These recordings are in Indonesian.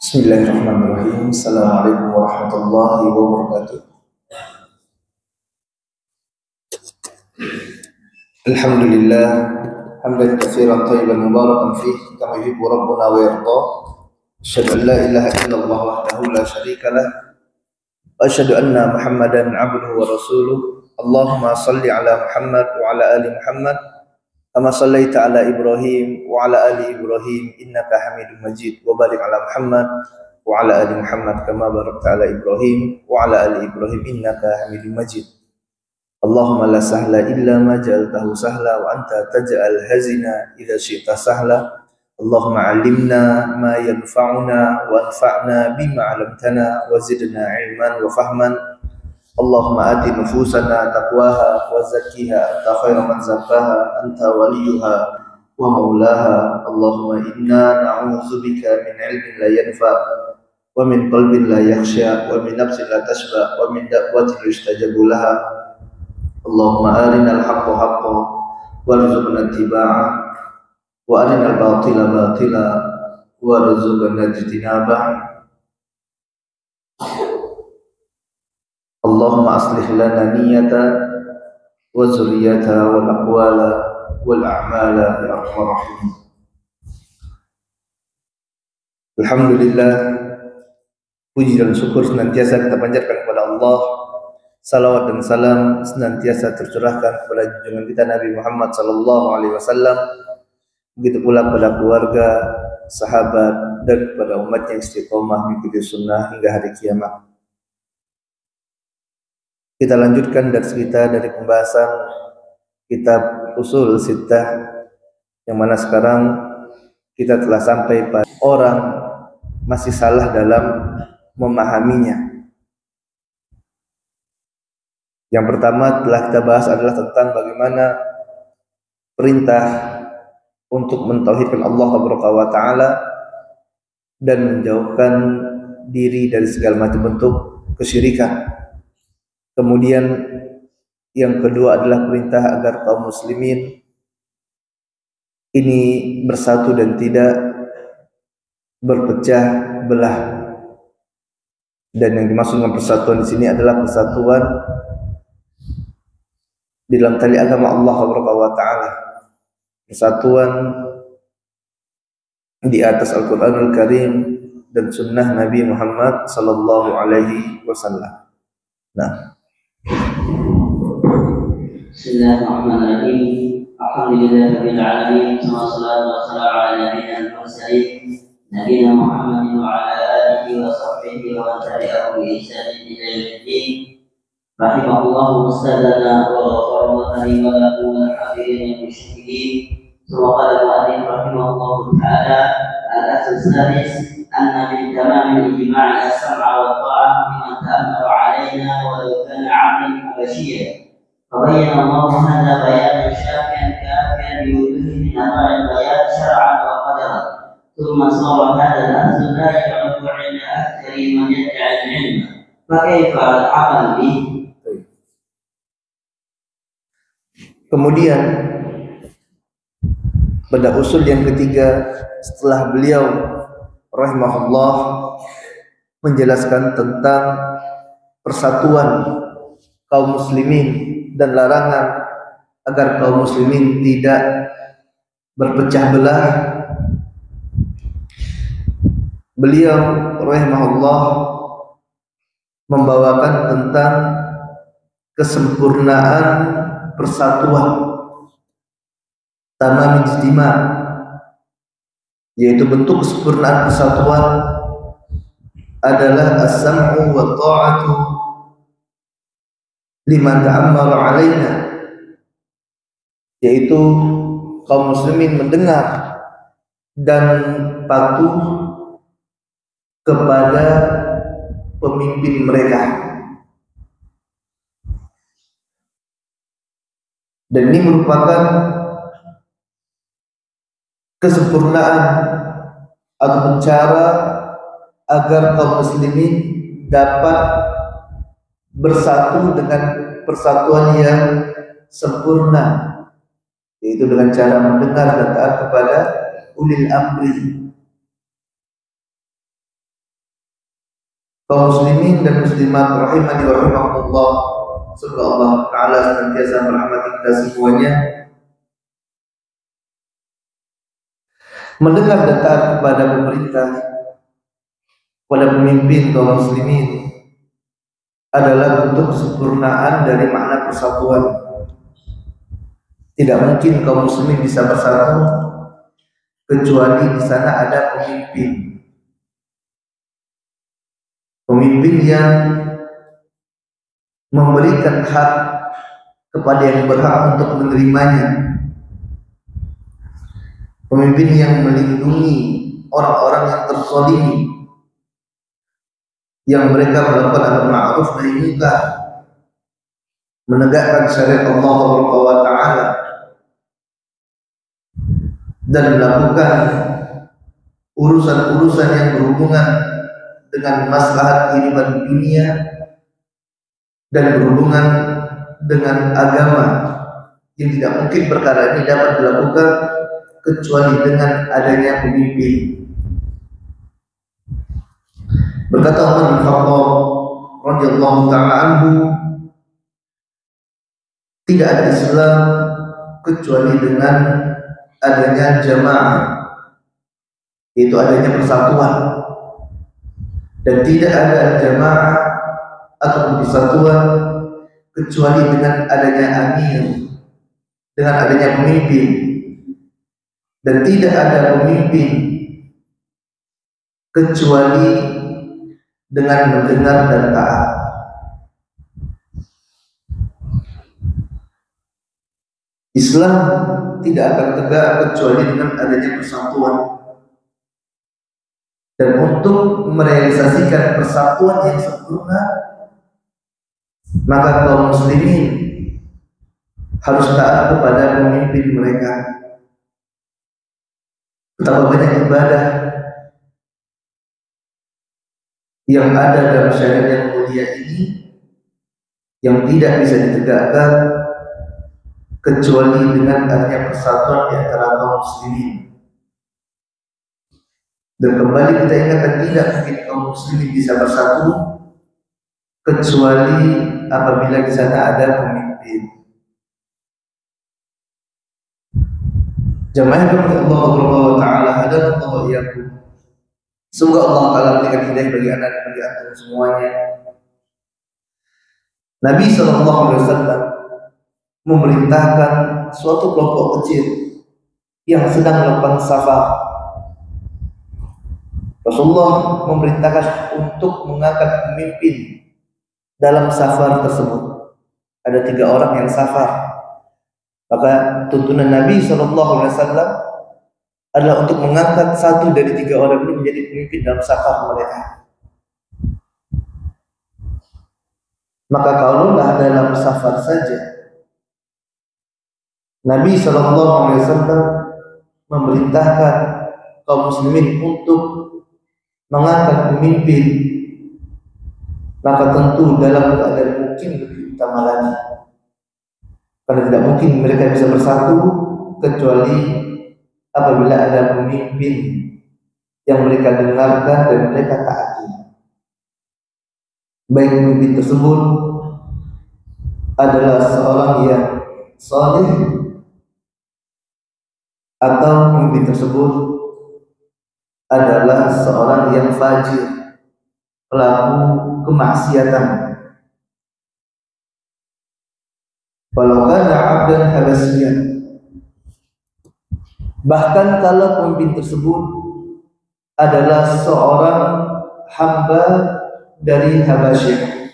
Bismillahirrahmanirrahim. Assalamualaikum warahmatullahi wabarakatuh. Alhamdulillah hamdan katsiran thayyiban mubarakan fih kama yuhibbu rabbuna wa yarda. Asyhadu an la ilaha illallah wahdahu la syarika lah wa asyhadu anna Muhammadan abduhu wa rasuluh. Allahumma shalli ala Muhammad wa ala ali Muhammad kama shallaita ala Ibrahim wa ala ali Ibrahim innaka Hamidum Majid wa barik ala Muhammad wa ala ali Muhammad kama barakta ala Ibrahim wa ala ali Ibrahim innaka Hamidum Majid. Allahumma la sahla illa ma ja'altahu sahla wa anta taj'al hazina idza syi'ta sahla. Allahumma 'allimna ma yanfa'una wa anfa'na bima 'allamtana wa zidna 'ilman wa fahman. Allahumma ati nufusana taqwaha wa zakkiha anta khairu man zakkaha anta waliyuha wa maulaha. Allahumma inna na'udzubika min 'ilmin la yanfa' wa min qalbin la yakhsha wa min nafsin la tashba wa min da'watin yustajabu laha. Allahumma arinal haqqa haqqan warzuqna ittiba'ah wa arinal batila batila warzuqna ijtinabah. Allahumma aslih lana niyyata wa zurriyata wal aqwala wal a'mala ya arhamar rahimin. Alhamdulillah, puji dan syukur senantiasa kita panjatkan kepada Allah. Salawat dan salam senantiasa tercurahkan kepada junjungan kita Nabi Muhammad sallallahu alaihi wasallam. Begitu pula kepada keluarga, sahabat dan kepada umat yang istiqomah mengikuti sunnah hingga hari kiamat. Kita lanjutkan dari pembahasan kitab Ushul Sittah, yang mana sekarang kita telah sampai pada orang masih salah dalam memahaminya. Yang pertama telah kita bahas adalah tentang bagaimana perintah untuk mentauhidkan Allah wa Ta'ala dan menjauhkan diri dari segala macam bentuk kesyirikan. Kemudian yang kedua adalah perintah agar kaum muslimin ini bersatu dan tidak berpecah belah. Dan yang dimaksud dengan persatuan di sini adalah persatuan di dalam tali agama Allah wa Ta'ala, persatuan di atas Al-Quranul Karim dan sunnah Nabi Muhammad sallallahu alaihi wasallam. Nah, Bismillahirrahmanirrahim. Alhamdulillahirabbil alamin. Wassalatu wassalamu ala nabiyyina mursalin nabiyina Muhammadin wa ala alihi wa sahbihi wa man tabi'ahum bi ihsanin ila yaumiddin. Rahimahullahu mustadana wa ghafara wa karima lahu wa hadirin wa musyahidin. Qala al-mu'allif rahimahullahu ta'ala al-asl sadis anna min tamamil ijma'i as-sam'a wa ta'ah liman ta'ammara 'alaina wa law kana 'abdan habashiyyan. فبين الله هذا بيانا شافيا كافيا بوجوه من انواع البيان شرعا وقدرا. ثم صار هذا الاصل لا يعرف عند اكثر من يدعي العلم، فكيف العمل به؟ Kemudian pada usul yang ketiga setelah beliau rahimahullah menjelaskan tentang persatuan kaum muslimin dan larangan agar kaum muslimin tidak berpecah belah, beliau rahimahullah membawakan tentang kesempurnaan persatuan, tamam ijtima', yaitu bentuk kesempurnaan persatuan adalah as-sam'u wa ta'atu liman ta'ammara 'alaina, yaitu kaum muslimin mendengar dan patuh kepada pemimpin mereka. Dan ini merupakan kesempurnaan atau cara agar kaum muslimin dapat bersatu dengan persatuan yang sempurna, yaitu dengan cara mendengar dan taat kepada ulil amri. Kaum muslimin dan muslimat rahimani wa rahimakumullah, semoga Allah Ta'ala senantiasa merahmati kita semuanya. Mendengar dan taat kepada pemerintah, kepada pemimpin kaum muslimin adalah bentuk kesempurnaan dari makna persatuan. Tidak mungkin kaum muslimin bisa bersatu kecuali di sana ada pemimpin. Pemimpin yang memberikan hak kepada yang berhak untuk menerimanya. Pemimpin yang melindungi orang-orang yang terzalimi, yang mereka melakukan amar ma'ruf nahi munkar, menegakkan syariat Allah wa Ta'ala, dan melakukan urusan-urusan yang berhubungan dengan maslahat kehidupan dunia dan berhubungan dengan agama, yang tidak mungkin perkara ini dapat dilakukan kecuali dengan adanya pemimpin. Berkata Umar bin Khattab radhiyallahu ta'ala anhu, tidak ada Islam kecuali dengan adanya jamaah, yaitu adanya persatuan, dan tidak ada jamaah atau persatuan kecuali dengan adanya amir, dengan adanya pemimpin, dan tidak ada pemimpin kecuali dengan mendengar dan taat. Islam tidak akan tegak kecuali dengan adanya persatuan. Dan untuk merealisasikan persatuan yang sempurna, maka kaum muslimin harus taat kepada pemimpin mereka. Betapa banyak ibadah yang ada dalam syariat yang mulia ini yang tidak bisa ditegakkan kecuali dengan adanya persatuan di antara kaum muslimin. Dan kembali kita ingatkan, tidak mungkin kaum muslimin bisa bersatu kecuali apabila di sana ada pemimpin. Jamaah yang Allah Subhanahu wa Ta'ala, hadallahu iyyakum. Semoga Allah Ta'ala berikan hidayah bagi anak dan bagi antum semuanya. Nabi sallallahu alaihi wasallam memerintahkan suatu kelompok kecil yang sedang melakukan safar. Rasulullah memerintahkan untuk mengangkat pemimpin dalam safar tersebut. Ada 3 orang yang safar. Maka tuntunan Nabi SAW adalah untuk mengangkat 1 dari 3 orang ini menjadi pemimpin dalam safar mereka. Maka kalaulah dalam safar saja Nabi SAW memerintahkan kaum muslimin untuk mengangkat pemimpin, maka tentu dalam keadaan mungkin lebih utama lagi, karena tidak mungkin mereka bisa bersatu kecuali apabila ada pemimpin yang mereka dengarkan dan mereka taati. Baik pemimpin tersebut adalah seorang yang saleh atau pemimpin tersebut adalah seorang yang fajir, pelaku kemaksiatan. Walau kana 'abdan habasyian, bahkan kalau pemimpin tersebut adalah seorang hamba dari Habasyah.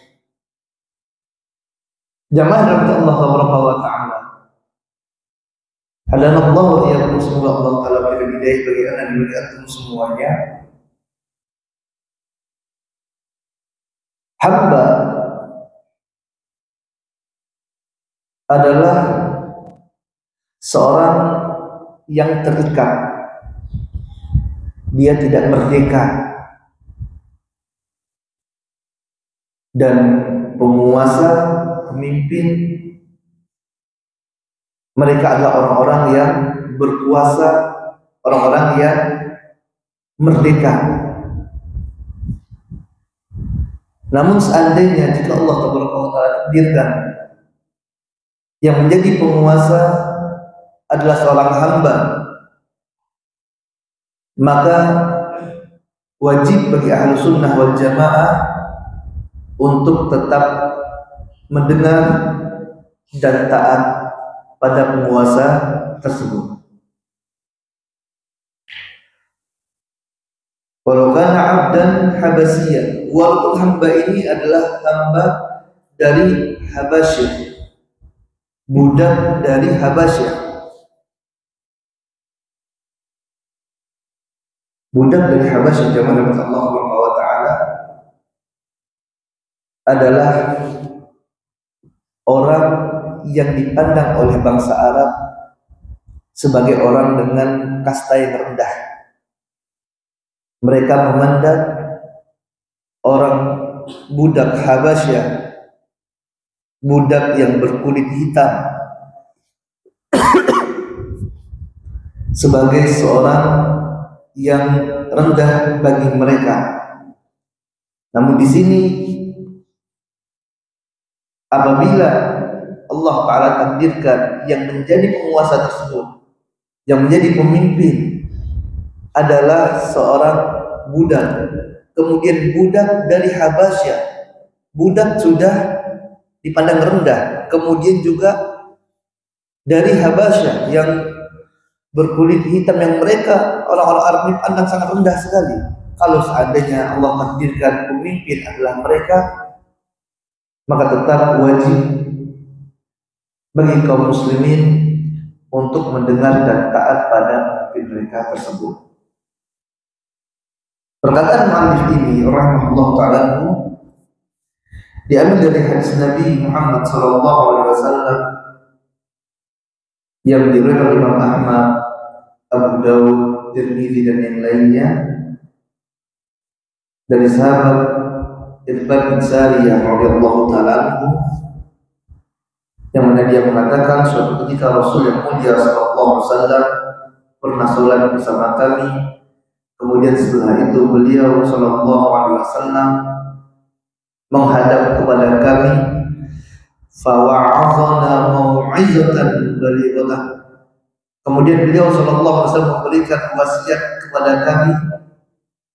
Jamaah rahmat Allah wa ta'ala, halanallahu wa iyyakum, semoga Allah Ta'ala berikan hidayah bagi anak dan bagi antum semuanya. Hamba adalah seorang yang terikat, dia tidak merdeka, dan penguasa, pemimpin mereka adalah orang-orang yang berkuasa, orang-orang yang merdeka. Namun seandainya jika Allah Taala takdirkan yang menjadi penguasa adalah seorang hamba, maka wajib bagi ahlu sunnah wal jamaah untuk tetap mendengar dan taat pada penguasa tersebut. Walau kana abdan habasiyah, walaupun hamba ini adalah hamba dari Habasyah, budak dari Habasyah. Budak dari Habasyah zaman Nabi Allah Subhanahu wa taala adalah orang yang dipandang oleh bangsa Arab sebagai orang dengan kasta yang rendah. Mereka memandang orang budak Habasyah, budak yang berkulit hitam, sebagai seorang yang rendah bagi mereka. Namun di sini apabila Allah Ta'ala takdirkan yang menjadi penguasa tersebut, yang menjadi pemimpin adalah seorang budak, kemudian budak dari Habasyah, budak sudah dipandang rendah, kemudian juga dari Habasyah yang berkulit hitam yang mereka orang-orang Arab ini pandang sangat rendah sekali. Kalau seandainya Allah takdirkan pemimpin adalah mereka, maka tetap wajib bagi kaum muslimin untuk mendengar dan taat pada pemimpin mereka tersebut. Perkataan muallif ini rahimahullah taala diambil dari hadis Nabi Muhammad sallallahu alaihi wasallam yang diriwayatkan oleh Imam Ahmad, Abu Dawud, Tirmidzi dan yang lainnya dari sahabat Irbad bin Sariyah radhiyallahu taala anhu, yang mana dia mengatakan suatu ketika Rasul yang mulia sallallahu alaihi wasallam pernah salat bersama kami. Kemudian setelah itu beliau sallallahu alaihi wasallam menghadap kepada kami, fawa'azana mau'izatan balighah. Kemudian beliau sallallahu alaihi wasallam memberikan wasiat kepada kami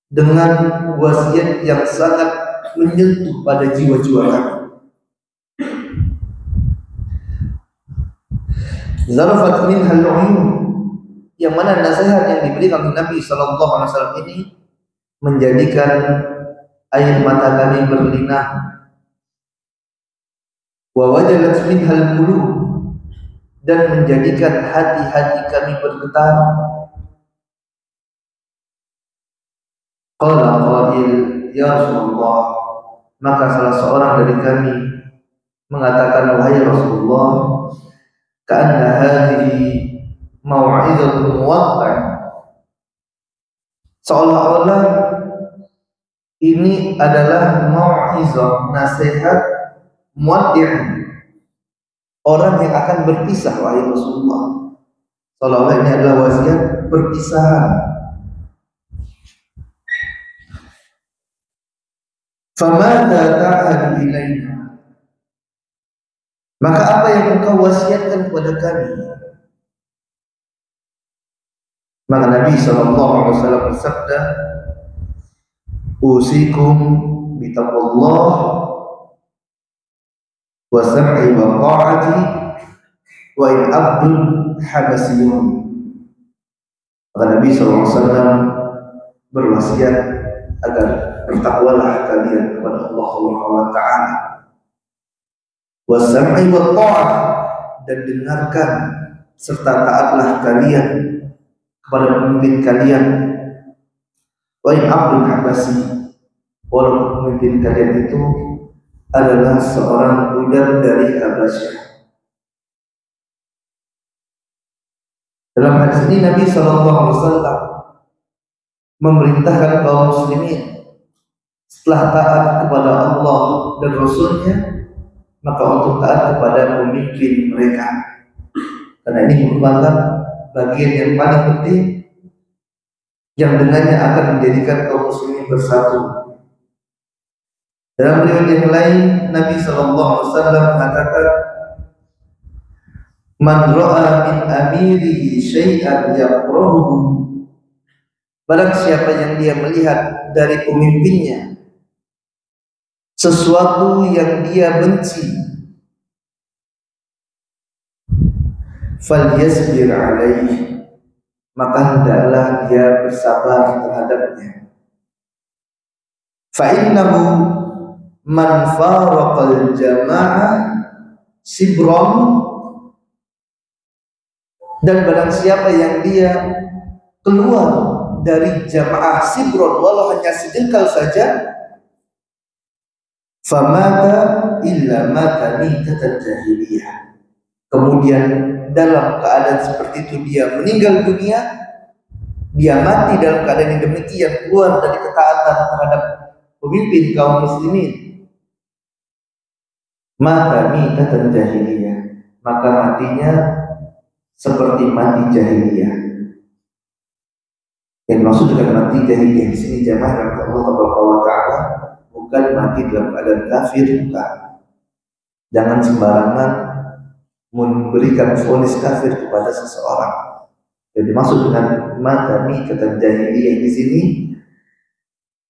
dengan wasiat yang sangat menyentuh pada jiwa-jiwa kami. Zarafat minhal uyun, yang mana nasihat yang diberikan oleh Nabi sallallahu alaihi wasallam ini menjadikan air mata kami berlinang. Wa wajalat minhal qulub, dan menjadikan hati-hati kami bergetar. Qala qail, ya Rasulullah, maka salah seorang dari kami mengatakan, wahai Rasulullah, ka'anna hadhihi mau'izatun muwaqqi', seolah-olah ini adalah mau'izah, nasihat muwaddi', orang yang akan berpisah, wahai Rasulullah. Seolah-olah ini adalah wasiat perpisahan. Famadza ta'adu ilaina, maka apa yang engkau wasiatkan kepada kami? Maka Nabi SAW bersabda, usikum bitaqwallah wa sam'i wa ta'ati wa in abdun habasiyun. Maka Nabi SAW berwasiat agar bertakwalah kalian kepada Allah Subhanahu wa taala, wa sam'i wa ta'ah, dan dengarkan serta taatlah kalian kepada pemimpin kalian. Wa in abdun habasi, walaupun pemimpin kalian itu adalah seorang budak dari Habasyah. Dalam hadis ini Nabi SAW memerintahkan kaum muslimin setelah taat kepada Allah dan Rasulnya, maka untuk taat kepada pemimpin mereka, karena ini merupakan bagian yang paling penting yang dengannya akan menjadikan kaum muslimin bersatu. Dalam riwayat yang lain Nabi SAW mengatakan, "Man ra'a min amirihi syai'an yakrahuhu." Barang siapa yang dia melihat dari pemimpinnya sesuatu yang dia benci, falyasbir alaihi, maka hendaklah dia bersabar terhadapnya. Fa innahu man faraqal jama'ah sibron, dan barang siapa yang dia keluar dari jamaah sibron walau hanya sejengkal saja, famata illa mata mitatan jahiliyah, kemudian dalam keadaan seperti itu dia meninggal dunia, dia mati dalam keadaan yang demikian, keluar dari ketaatan terhadap pemimpin kaum muslimin, mata mitatan jahiliyah, maka matinya seperti mati jahiliyah. Yang maksud dengan mati jahiliyah di sini jamaah yang Allah Taala bukan mati dalam keadaan kafir, bukan. Jangan sembarangan memberikan vonis kafir kepada seseorang. Jadi maksud dengan mata mitatan jahiliyah di sini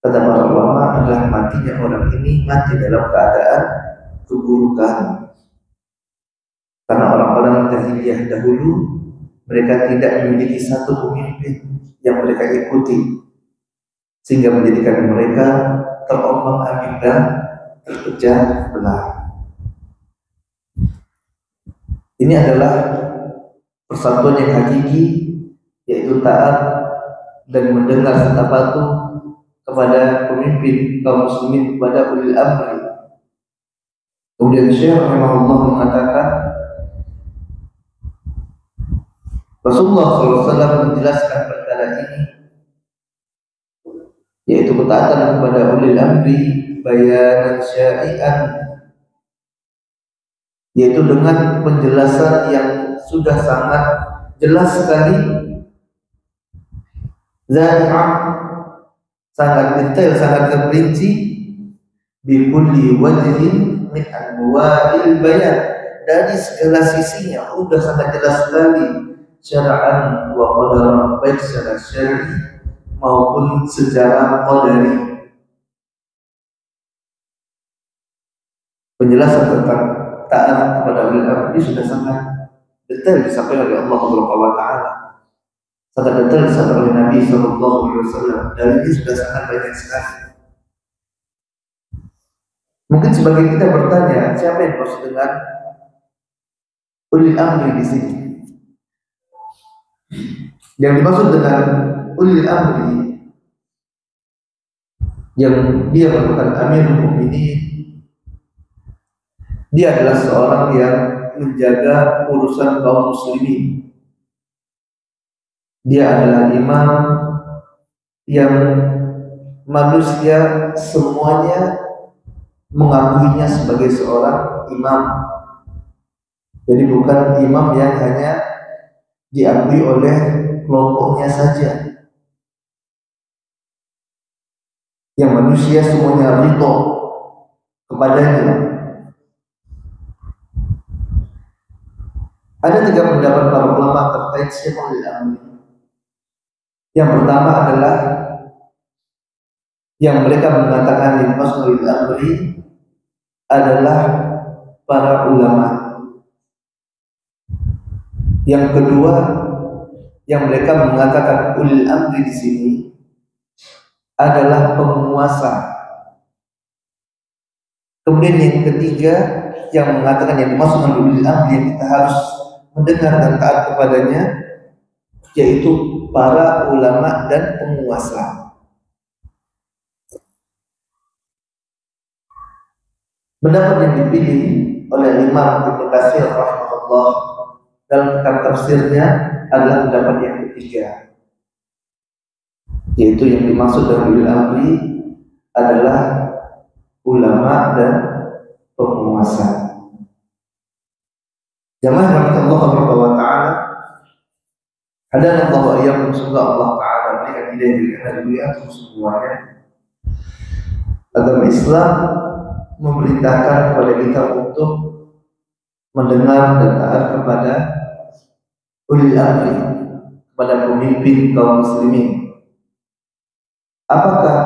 kata para ulama adalah matinya orang ini mati dalam keadaan keburukan. Karena orang-orang jahiliyah dahulu mereka tidak memiliki satu pemimpin yang mereka ikuti, sehingga menjadikan mereka terombang-ambing dan terpecah belah. Ini adalah persatuan yang hakiki, yaitu taat dan mendengar serta patuh kepada pemimpin kaum muslimin, kepada ulil amri. Kemudian Syekh rahimahullah mengatakan, Rasulullah SAW menjelaskan perkara ini, yaitu ketaatan kepada ulil amri bayanan syari'an, yaitu dengan penjelasan yang sudah sangat jelas sekali, zari'ah, sangat detail, sangat terperinci, bi kulli wajhin min anwa'il bayan, dari segala sisinya sudah sangat jelas sekali, syara'an wa qadaran, baik secara syar'i maupun secara qadari. Penjelasan tentang taat kepada ulil amri sudah sangat detail disampaikan oleh Allah Subhanahu wa taala. Sangat detail disampaikan oleh Nabi sallallahu alaihi wasallam, dan ini sudah sangat banyak sekali. Mungkin sebagian kita bertanya, siapa yang maksud dengan ulil amri di sini? Yang dimaksud dengan ulil amri yang dia merupakan Amirul Mukminin, dia adalah seorang yang menjaga urusan kaum muslimin. Dia adalah imam yang manusia semuanya mengakuinya sebagai seorang imam. Jadi bukan imam yang hanya diakui oleh kelompoknya saja, yang manusia semuanya ridho kepadanya. Ada 3 pendapat para ulama terkait siapa ulil amri. Yang pertama adalah yang mereka mengatakan yang maksud ulil amri adalah para ulama. Yang kedua, yang mereka mengatakan ulil amri di sini adalah penguasa. Kemudian yang ketiga, yang mengatakan yang dimaksud dengan ulil amri yang kita harus mendengar dan taat kepadanya, yaitu para ulama dan penguasa. Pendapat yang dipilih oleh Imam Ibnu Katsir rahimahullah dalam kitab tafsirnya adalah pendapat yang ketiga, yaitu yang dimaksud dengan ulil amri adalah ulama dan penguasa. Jamaah rahmatullah wa ta'ala, hadana Allah wa iyyakum, semoga Allah Ta'ala berikan hidayah berikan hidayah untuk semuanya. Agama Islam memerintahkan kepada kita untuk mendengar dan taat kepada ulil amri, kepada pemimpin kaum muslimin. Apakah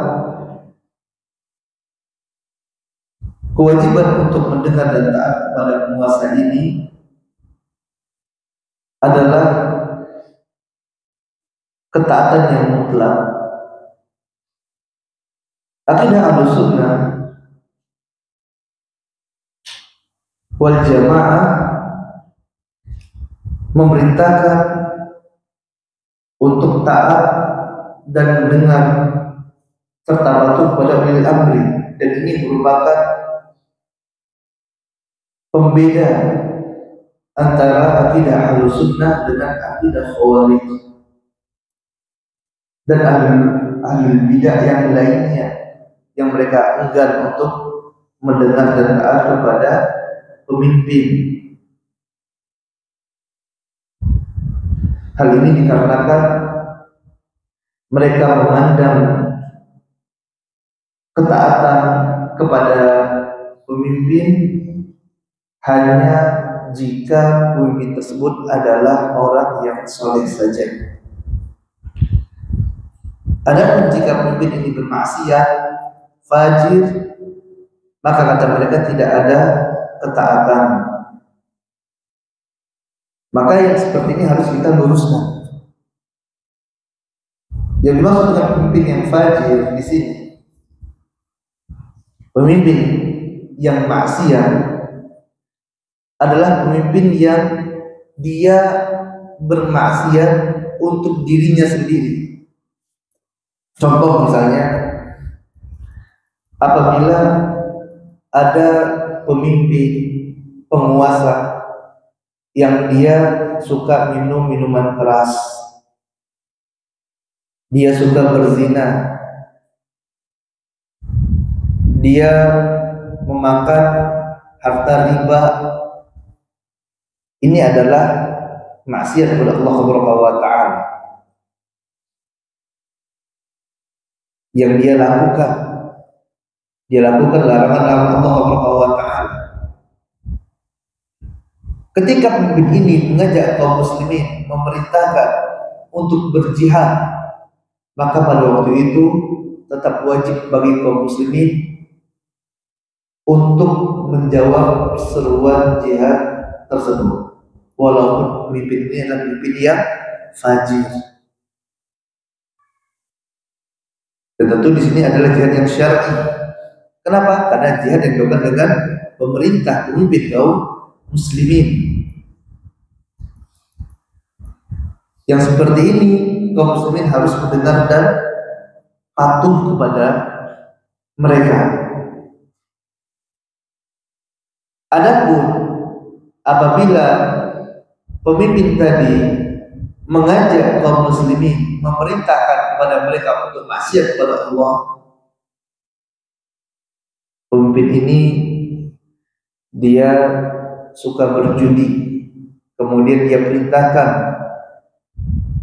kewajiban untuk mendengar dan taat kepada penguasa ini adalah ketaatan yang mutlak? Akidah Ahlussunnah wal Jamaah memerintahkan untuk taat dan mendengar serta patuh pada ulil amri, dan ini merupakan pembeda antara akidah Ahlussunnah dengan akidah Khawarij dan ahlul bidah yang lainnya, yang mereka enggan untuk mendengar dan taat kepada pemimpin. Hal ini dikarenakan mereka memandang ketaatan kepada pemimpin hanya jika pemimpin tersebut adalah orang yang soleh saja. Adapun jika pemimpin ini bermaksiat, fajir, maka kata mereka tidak ada ketaatan. Maka yang seperti ini harus kita luruskan. Yang dimaksud dengan pemimpin yang fajir di sini, pemimpin yang maksiat adalah pemimpin yang dia bermaksiat untuk dirinya sendiri. Contoh misalnya, apabila ada pemimpin penguasa yang dia suka minum minuman keras, dia suka berzina, dia memakan harta riba, ini adalah maksiat kepada Allah Subhanahu wa taala yang dia lakukan larangan Allah Subhanahu wa taala. Ketika pemimpin ini mengajak kaum muslimin, memerintahkan untuk berjihad, maka pada waktu itu tetap wajib bagi kaum muslimin untuk menjawab seruan jihad tersebut, walaupun pemimpin ini adalah pemimpin yang fajir. Dan tentu di sini adalah jihad yang syar'i. Kenapa? Karena jihad yang dilakukan dengan pemerintah, pemimpin kaum muslimin. Yang seperti ini kaum muslimin harus mendengar dan patuh kepada mereka. Adapun apabila pemimpin tadi mengajak kaum muslimin, memerintahkan kepada mereka untuk maksiat kepada Allah, pemimpin ini dia suka berjudi, kemudian dia perintahkan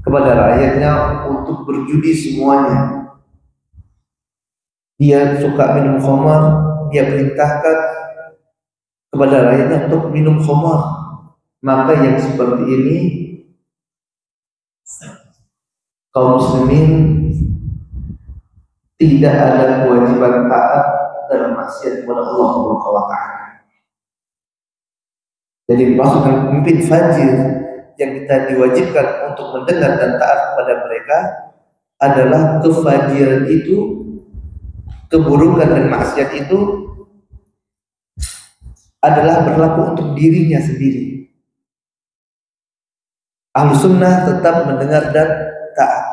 kepada rakyatnya untuk berjudi semuanya. Dia suka minum khamar, dia perintahkan kepada rakyatnya untuk minum khamar. Maka yang seperti ini kaum muslimin tidak ada kewajiban taat dan maksiat kepada Allah Subhanahu wa taala. Jadi maksudnya pemimpin fajir yang kita diwajibkan untuk mendengar dan taat kepada mereka adalah kefajiran itu, keburukan dan maksiat itu adalah berlaku untuk dirinya sendiri. Ahlussunnah tetap mendengar dan taat.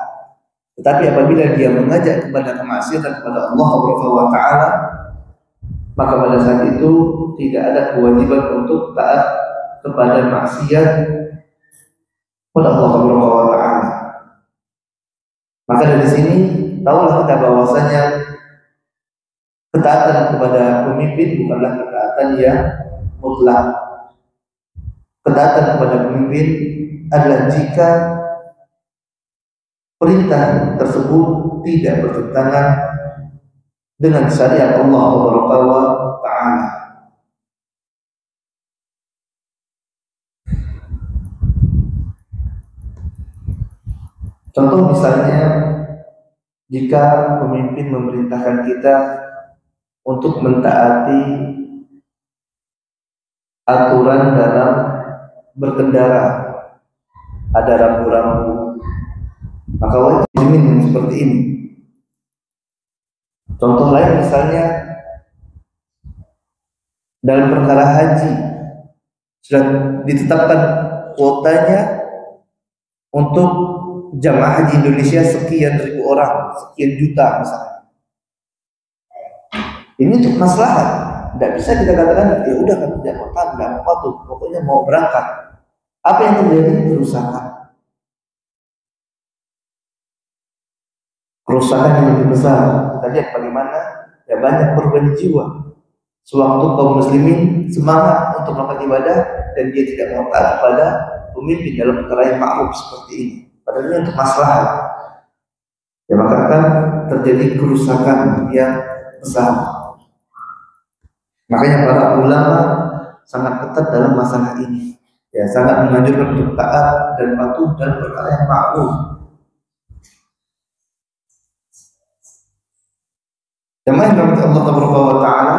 Tetapi apabila dia mengajak kepada kemaksiatan kepada Allah Subhanahu wa taala, maka pada saat itu tidak ada kewajiban untuk taat kepada maksiat kepada Allah Subhanahu wa taala. Maka dari sini tahulah kita bahwasanya ketaatan kepada pemimpin bukanlah ketaatan yang mutlak. Ketaatan kepada pemimpin adalah jika perintah tersebut tidak bertentangan dengan syariat Allah Subhanahu wa taala. Contoh misalnya, jika pemimpin memerintahkan kita untuk mentaati aturan dalam berkendara, ada rambu-rambu, maka wajib yang seperti ini. Contoh lain misalnya, dalam perkara haji sudah ditetapkan kuotanya untuk jamaah haji Indonesia sekian ribu orang, sekian juta misalnya. Ini untuk maslahat. Tidak bisa kita katakan ya udah kami tidak apa tuh, pokoknya mau berangkat. Apa yang terjadi? Kerusakan yang lebih besar. Kita lihat bagaimana ya banyak korban jiwa sewaktu kaum muslimin semangat untuk melakukan ibadah dan dia tidak mau taat kepada pemimpin dalam perkara yang ma'ruf seperti ini. Padahal ini untuk maslahat. Ya maka akan terjadi kerusakan yang besar. Makanya para ulama sangat ketat dalam masalah ini. Ya sangat menganjurkan untuk taat dan patuh dalam perkara yang ma'ruf. Jemaah yang dirahmati Allah Subhanahu wa taala,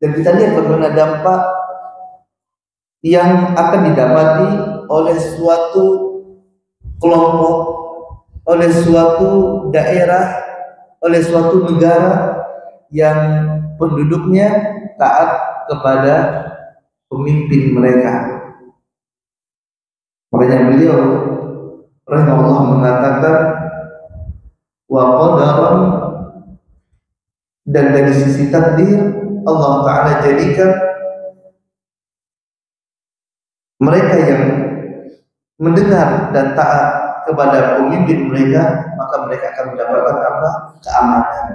dan kita lihat bagaimana dampak yang akan didapati oleh suatu kelompok, oleh suatu daerah, oleh suatu negara yang penduduknya taat kepada pemimpin mereka. Makanya beliau rahimahullah mengatakan wa qadaran, dan dari sisi takdir Allah Ta'ala jadikan mereka yang mendengar dan taat kepada pemimpin mereka, maka mereka akan mendapatkan apa? Keamanan.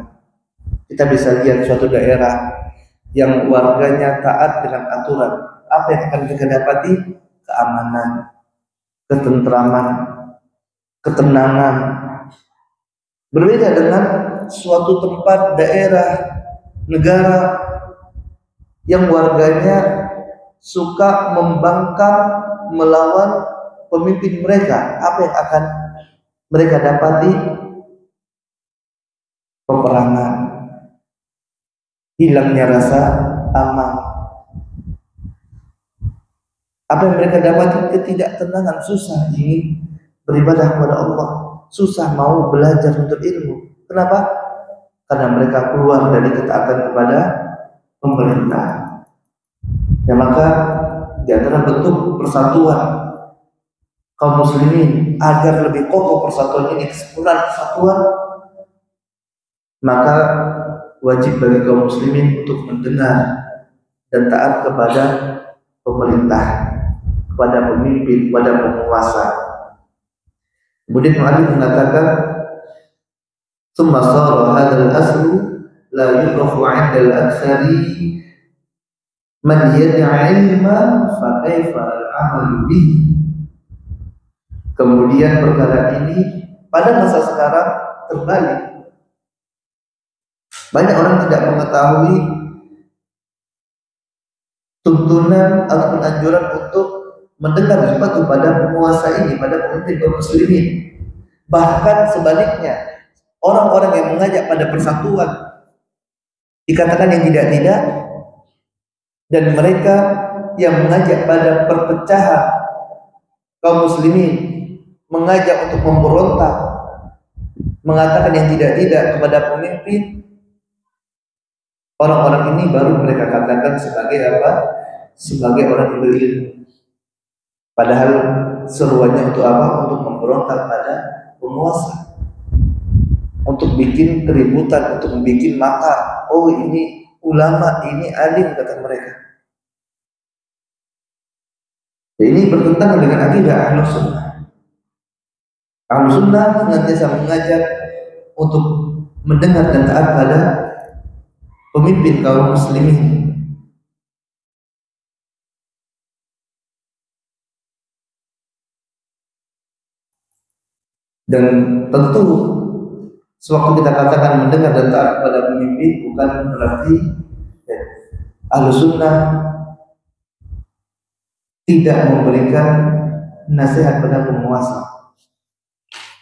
Kita bisa lihat suatu daerah yang warganya taat dengan aturan, apa yang akan kita dapati? Keamanan, ketentraman, ketenangan. Berbeda dengan suatu tempat, daerah, negara yang warganya suka membangkang melawan pemimpin mereka. Apa yang akan mereka dapati? Peperangan, hilangnya rasa aman. Apa yang mereka dapati? Ketidaktenangan, susah ingin beribadah kepada Allah, susah mau belajar untuk ilmu. Kenapa? Karena mereka keluar dari ketaatan kepada pemerintah. Ya maka di antara bentuk persatuan kaum muslimin agar lebih kokoh persatuan ini, kesempurnaan persatuan, maka wajib bagi kaum muslimin untuk mendengar dan taat kepada pemerintah, kepada pemimpin, kepada penguasa. Kemudian Mu'adzim mengatakan, "Tsumma sara hadzal aslu la yuqrafu 'inda al-aktsari man yad'a 'ilma fa kaifa al-'amalu bihi." Kemudian perkara ini pada masa sekarang terbalik. Banyak orang tidak mengetahui tuntunan atau anjuran untuk mendengar dan patuh pada penguasa ini, pada pemimpin kaum muslimin. Bahkan sebaliknya, orang-orang yang mengajak pada persatuan dikatakan yang tidak-tidak, dan mereka yang mengajak pada perpecahan kaum muslimin, mengajak untuk memberontak, mengatakan yang tidak-tidak kepada pemimpin, orang-orang ini baru mereka katakan sebagai apa? Sebagai orang yang berilmu. Padahal seruannya untuk apa? Untuk memberontak pada penguasa, untuk bikin keributan, untuk bikin makar. Oh ini ulama, ini alim, kata mereka. Ya, ini bertentangan dengan akidah Ahlus Sunnah. Ahlus Sunnah senantiasa mengajak untuk mendengar dan taat pada pemimpin kaum muslimin. Dan tentu Sewaktu kita katakan mendengar dan taat kepada pemimpin, bukan berarti Ahlus Sunnah tidak memberikan nasihat pada penguasa.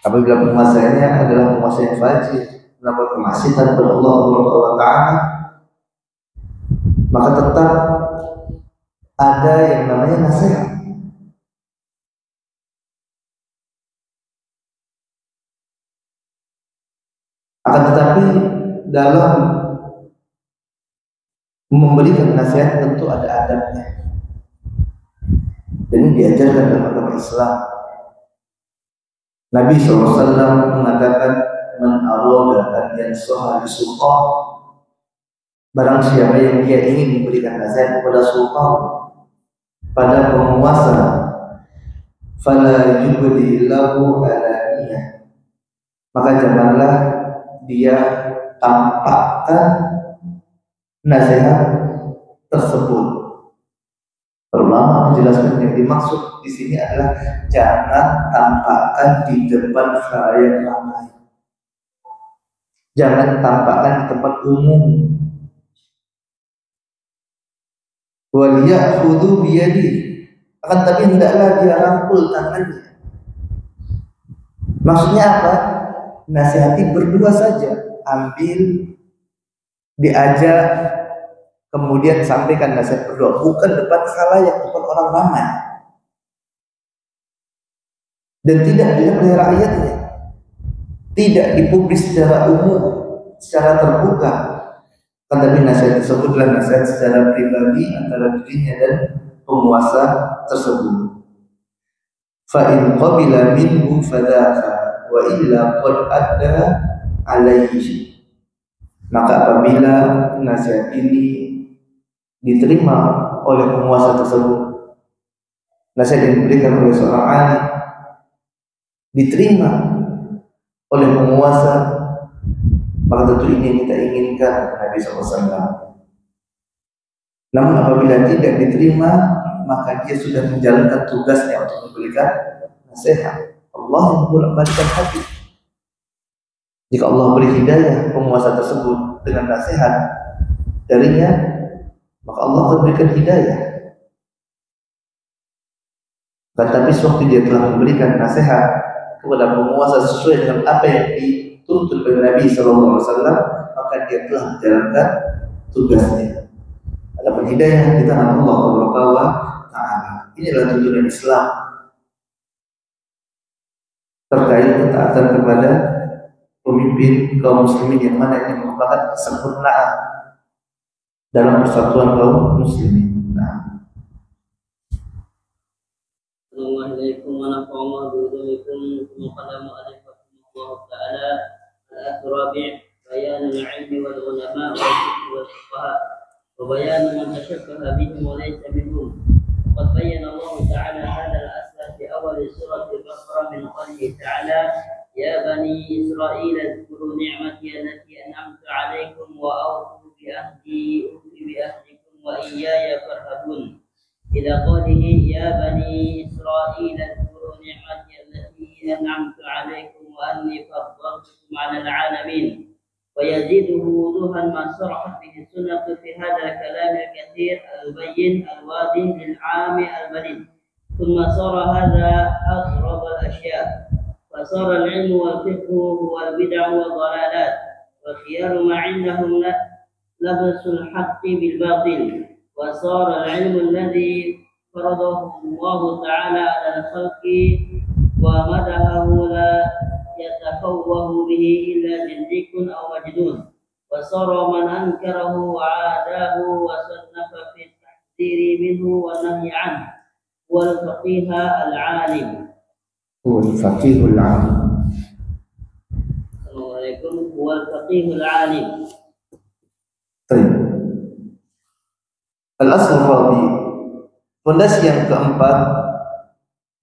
Apabila penguasanya adalah penguasa yang fajir, melakukan kemaksiatan kepada Allah Taala, maka tetap ada yang namanya nasihat. Akan tetapi dalam memberikan nasihat tentu ada adabnya. Dan ini diajarkan dalam agama Islam. Nabi SAW mengatakan, "Man arada an yansaha li sultan." Barang siapa yang dia ingin memberikan nasihat kepada sultan, pada penguasa, fala yubdi lahu alaniyah, maka janganlah dia tampakkan nasihat tersebut. Ulama menjelaskan yang dimaksud di sini adalah jangan tampakkan di depan khalayak ramai. Jangan tampakkan di tempat umum. Waliya'khudhu biyadi, akan tapi hendaklah dia rangkul tangannya. Maksudnya apa? Nasihati berdua saja, ambil, diajak, kemudian sampaikan nasihat berdua, bukan depan khalayak, depan orang ramai, dan tidak dilihat oleh rakyatnya, tidak dipublis secara umum, secara terbuka. Tetapi nasihat tersebut adalah nasihat secara pribadi antara dirinya dan penguasa tersebut. Fa in qabila minhu fadaka wa illa qad adda alaihi. Maka apabila nasihat ini diterima oleh penguasa tersebut, nasihat yang diberikan oleh seorang alim diterima oleh penguasa, maka tentu ini yang kita inginkan Nabi SAW. Namun apabila tidak diterima, maka dia sudah menjalankan tugasnya untuk memberikan nasihat. Allah yang bolak-balikan hati. Jika Allah beri hidayah penguasa tersebut dengan nasihat darinya, maka Allah akan berikan hidayah. Tetapi sewaktu dia telah memberikan nasihat kepada penguasa sesuai dengan apa yang dituntut oleh Nabi SAW, maka dia telah menjalankan tugasnya. Adapun hidayah di tangan Allah Subhanahu wa Ta'ala. Inilah tuntunan Islam terkait ketaatan kepada pemimpin kaum muslimin, yang mana ini merupakan kesempurnaan dalam persatuan kaum muslimin. Assalamualaikum warahmatullahi wabarakatuh. Muqaddam alaikumullah ta'ala al-athrabi' bayan al-'ilmi wal ulama wal fiqh wal fuqaha wa bayan man tashabbaha bihim wa laysa minhum. Qad bayyana Allah ta'ala hadha al-asl fi awal surah al-Baqarah min qawlihi ta'ala ya bani Israil اذكروا نعمتي التي أنعمت عليكم وأوفوا بعهدي أوف بعهدكم وإياي فارهبون. إلى قوله يا بني إسرائيل اذكروا نعمتي التي أنعمت عليكم وأني فضلتكم على العالمين. ويزيده وضوحا ما صرحت به السنة في هذا الكلام الكثير البين الواضح للعام البليد. ثم صار هذا أغرب الأشياء، فصار العلم والفقه هو البدع والضلالات، والخيار ما عندهم لبس الحق بالباطل. وصار العلم الذي فرضه الله تعالى على الخلق ومدحه لا يتفوه به إلا زنديق أو مجنون. وصار من أنكره وعاداه وصنف في التحذير منه والنهي عنه هو الفقيه العالم. هو الفقيه العالم. السلام عليكم. هو الفقيه العالم. طيب. Al-asl rabi, fondasi yang keempat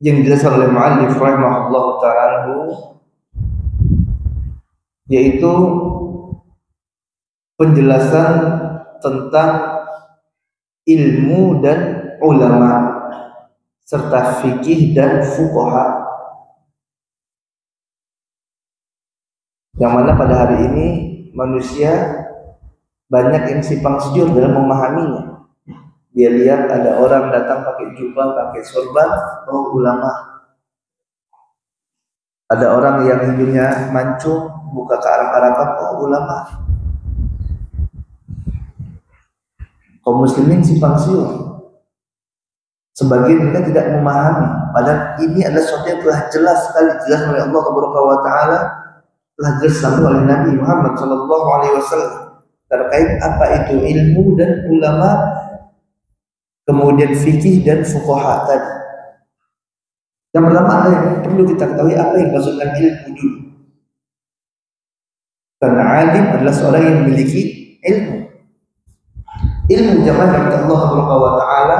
yang dijelaskan oleh muallif rahimahullah ta'ala, yaitu penjelasan tentang ilmu dan ulama serta fikih dan fuqaha. Yang mana pada hari ini manusia banyak yang simpang siur dalam memahaminya. Dia lihat ada orang datang pakai jubah, pakai sorban, oh ulama. Ada orang yang hidungnya mancung, buka ke arah-arahkan, oh ulama. Kaum muslimin simpang siur. Sebagian mereka tidak memahami. Padahal ini adalah sesuatu yang telah jelas sekali jelas oleh Allah Subhanahu wa taala, telah jelas oleh Nabi Muhammad sallallahu alaihi wasallam terkait apa itu ilmu dan ulama, kemudian fikih dan fuqaha tadi. Yang pertama adalah yang perlu kita ketahui apa yang dimaksudkan ilmu dulu. Karena alim adalah seorang yang memiliki ilmu. Ilmu jamaah kata Allah Subhanahu wa taala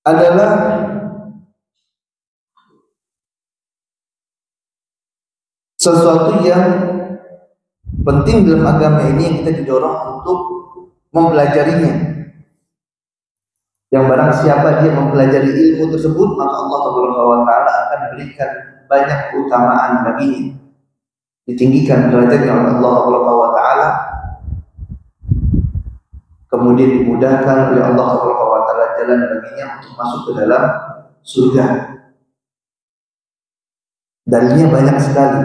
adalah sesuatu yang penting dalam agama ini yang kita didorong untuk mempelajarinya. Yang barang siapa dia mempelajari ilmu tersebut, maka Allah Subhanahu wa taala akan berikan banyak keutamaan baginya. Ditinggikan derajatnya oleh Allah Subhanahu wa taala. Kemudian dimudahkan oleh Allah Subhanahu wa taala jalan baginya untuk masuk ke dalam surga. Dalilnya banyak sekali.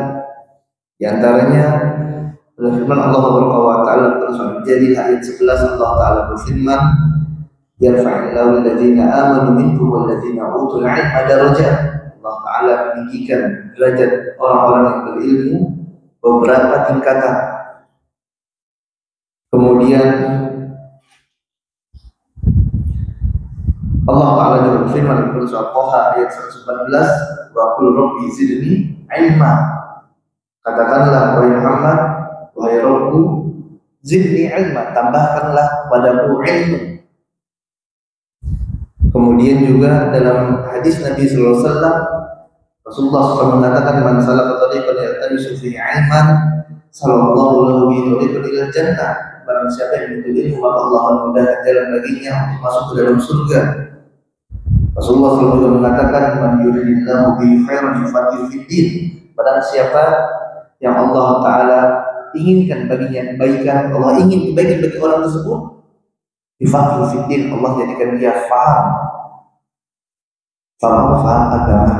Di antaranya firman Allah Subhanahu wa taala jadi ayat 11 Allah taala berfirman, yarfa'illahu alladziina aamanu minkum walladziina utul 'ilma darajat. Allah taala meninggikan derajat orang-orang yang berilmu beberapa tingkatan. Kemudian Allah taala juga berfirman dalam surah Taha ayat 114, wa qul rabbi zidni 'ilma. Katakanlah wahai Muhammad, wahai Rabbku, zidni 'ilma, tambahkanlah padaku ilmu. Kemudian juga dalam hadis Nabi sallallahu alaihi wasallam, Rasulullah SAW mengatakan, man salaka tariqan yaltamisu fihi 'ilman sallallahu lahu bihi tariqan ila jannah. Barang siapa yang menuntut ilmu, maka Allah akan memudahkan jalan baginya untuk masuk ke dalam surga. Rasulullah SAW juga mengatakan, man yuridillahu bihi khairan yufaqihu fid din. Barang siapa yang Allah taala inginkan baginya kebaikan, Allah ingin kebaikan bagi orang tersebut, yufaqihu fid din, Allah jadikan dia faham agama.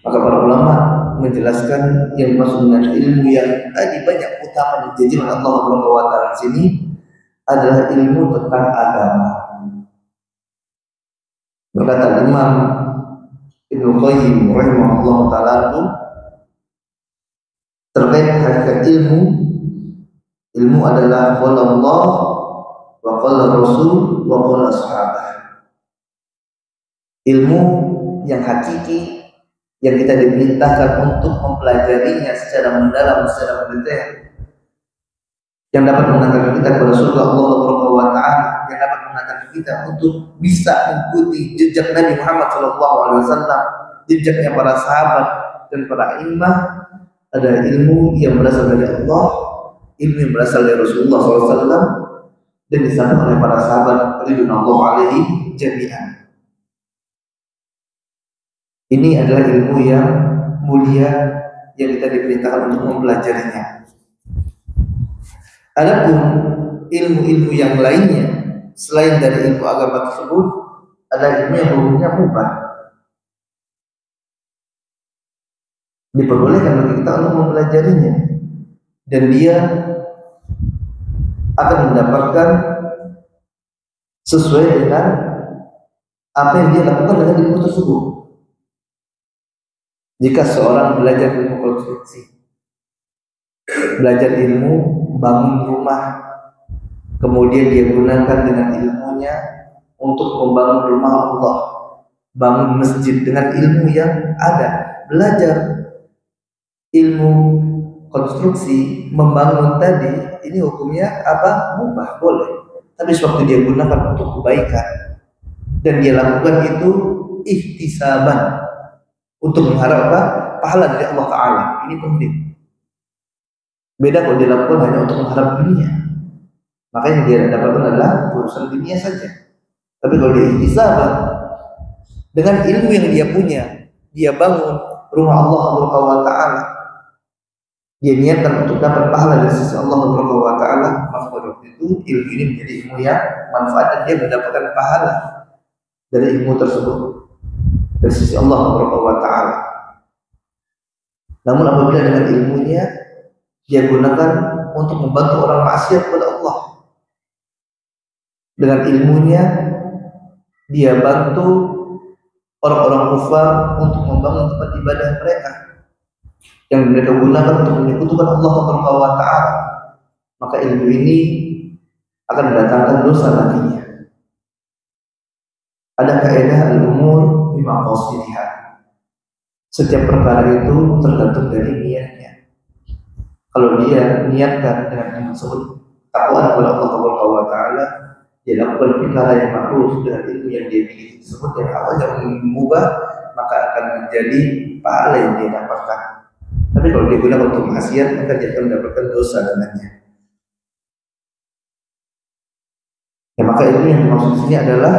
Maka para ulama menjelaskan yang dimaksud dengan ilmu yang tadi banyak utama dijanjikan Allah Subhanahu wa taala di sini adalah ilmu tentang agama. Berkata Imam Ibnu Qayyim rahimahullah taala terkait hakikat ilmu adalah qala Allah wa qala Rasul wa qala sahabat. Ilmu yang hakiki yang kita diperintahkan untuk mempelajarinya secara mendalam, secara mendetail, yang dapat mengantarkan kita kepada surga Allah Subhanahu wa taala, yang dapat mengantarkan kita untuk bisa mengikuti jejak Nabi Muhammad SAW, jejaknya para sahabat dan para imam. Ada ilmu yang berasal dari Allah, ilmu yang berasal dari Rasulullah SAW, dan disampaikan oleh para sahabat ridwanullah alaihi jami'an. Ini adalah ilmu yang mulia yang kita diperintahkan untuk mempelajarinya. Adapun ilmu-ilmu yang lainnya selain dari ilmu agama tersebut adalah ilmu yang hukumnya mubah. Diperbolehkan bagi kita untuk mempelajarinya, dan dia akan mendapatkan sesuai dengan apa yang dia lakukan dengan ilmu tersebut. Jika seorang belajar ilmu konstruksi, belajar ilmu bangun rumah, kemudian dia gunakan dengan ilmunya untuk membangun rumah Allah, bangun masjid dengan ilmu yang ada, belajar ilmu konstruksi, membangun tadi, ini hukumnya apa? Mubah, boleh. Tapi sewaktu dia gunakan untuk kebaikan dan dia lakukan itu ihtisaban, untuk mengharap apa? Pahala dari Allah Ta'ala. Ini penting. Beda kalau dia lakukan hanya untuk mengharap dunia, maka yang dia dapatkan adalah urusan dunia saja. Tapi kalau dia ihtisaban, Dengan ilmu yang dia punya, dia bangun rumah Allah Subhanahu wa taala. Dia niatkan untuk dapat pahala dari sisi Allah Subhanahu wa taala, maka waktu itu ilmu ini menjadi ilmu yang manfaat dan dia mendapatkan pahala dari ilmu tersebut dari sisi Allah Subhanahu wa taala. Namun apabila dengan ilmunya dia gunakan untuk membantu orang maksiat kepada Allah, dengan ilmunya dia bantu orang-orang kufar untuk membangun tempat ibadah mereka yang mereka gunakan untuk menyekutukan Allah Subhanahu wa taala, maka ilmu ini akan mendatangkan dosa nantinya. Ada kaidah al-umur bima qasidiha. Setiap perkara itu tergantung dari niatnya. Kalau dia niatkan dengan ilmu tersebut takwaan kepada Allah Subhanahu wa taala, dia lakukan perkara yang makruh dengan ilmu yang dia miliki tersebut yang awalnya mengubah, maka akan menjadi pahala yang dia dapatkan. Tapi kalau dia gunakan untuk maksiat, maka dia akan mendapatkan dosa dengannya. Ya, maka ilmu yang dimaksud sini adalah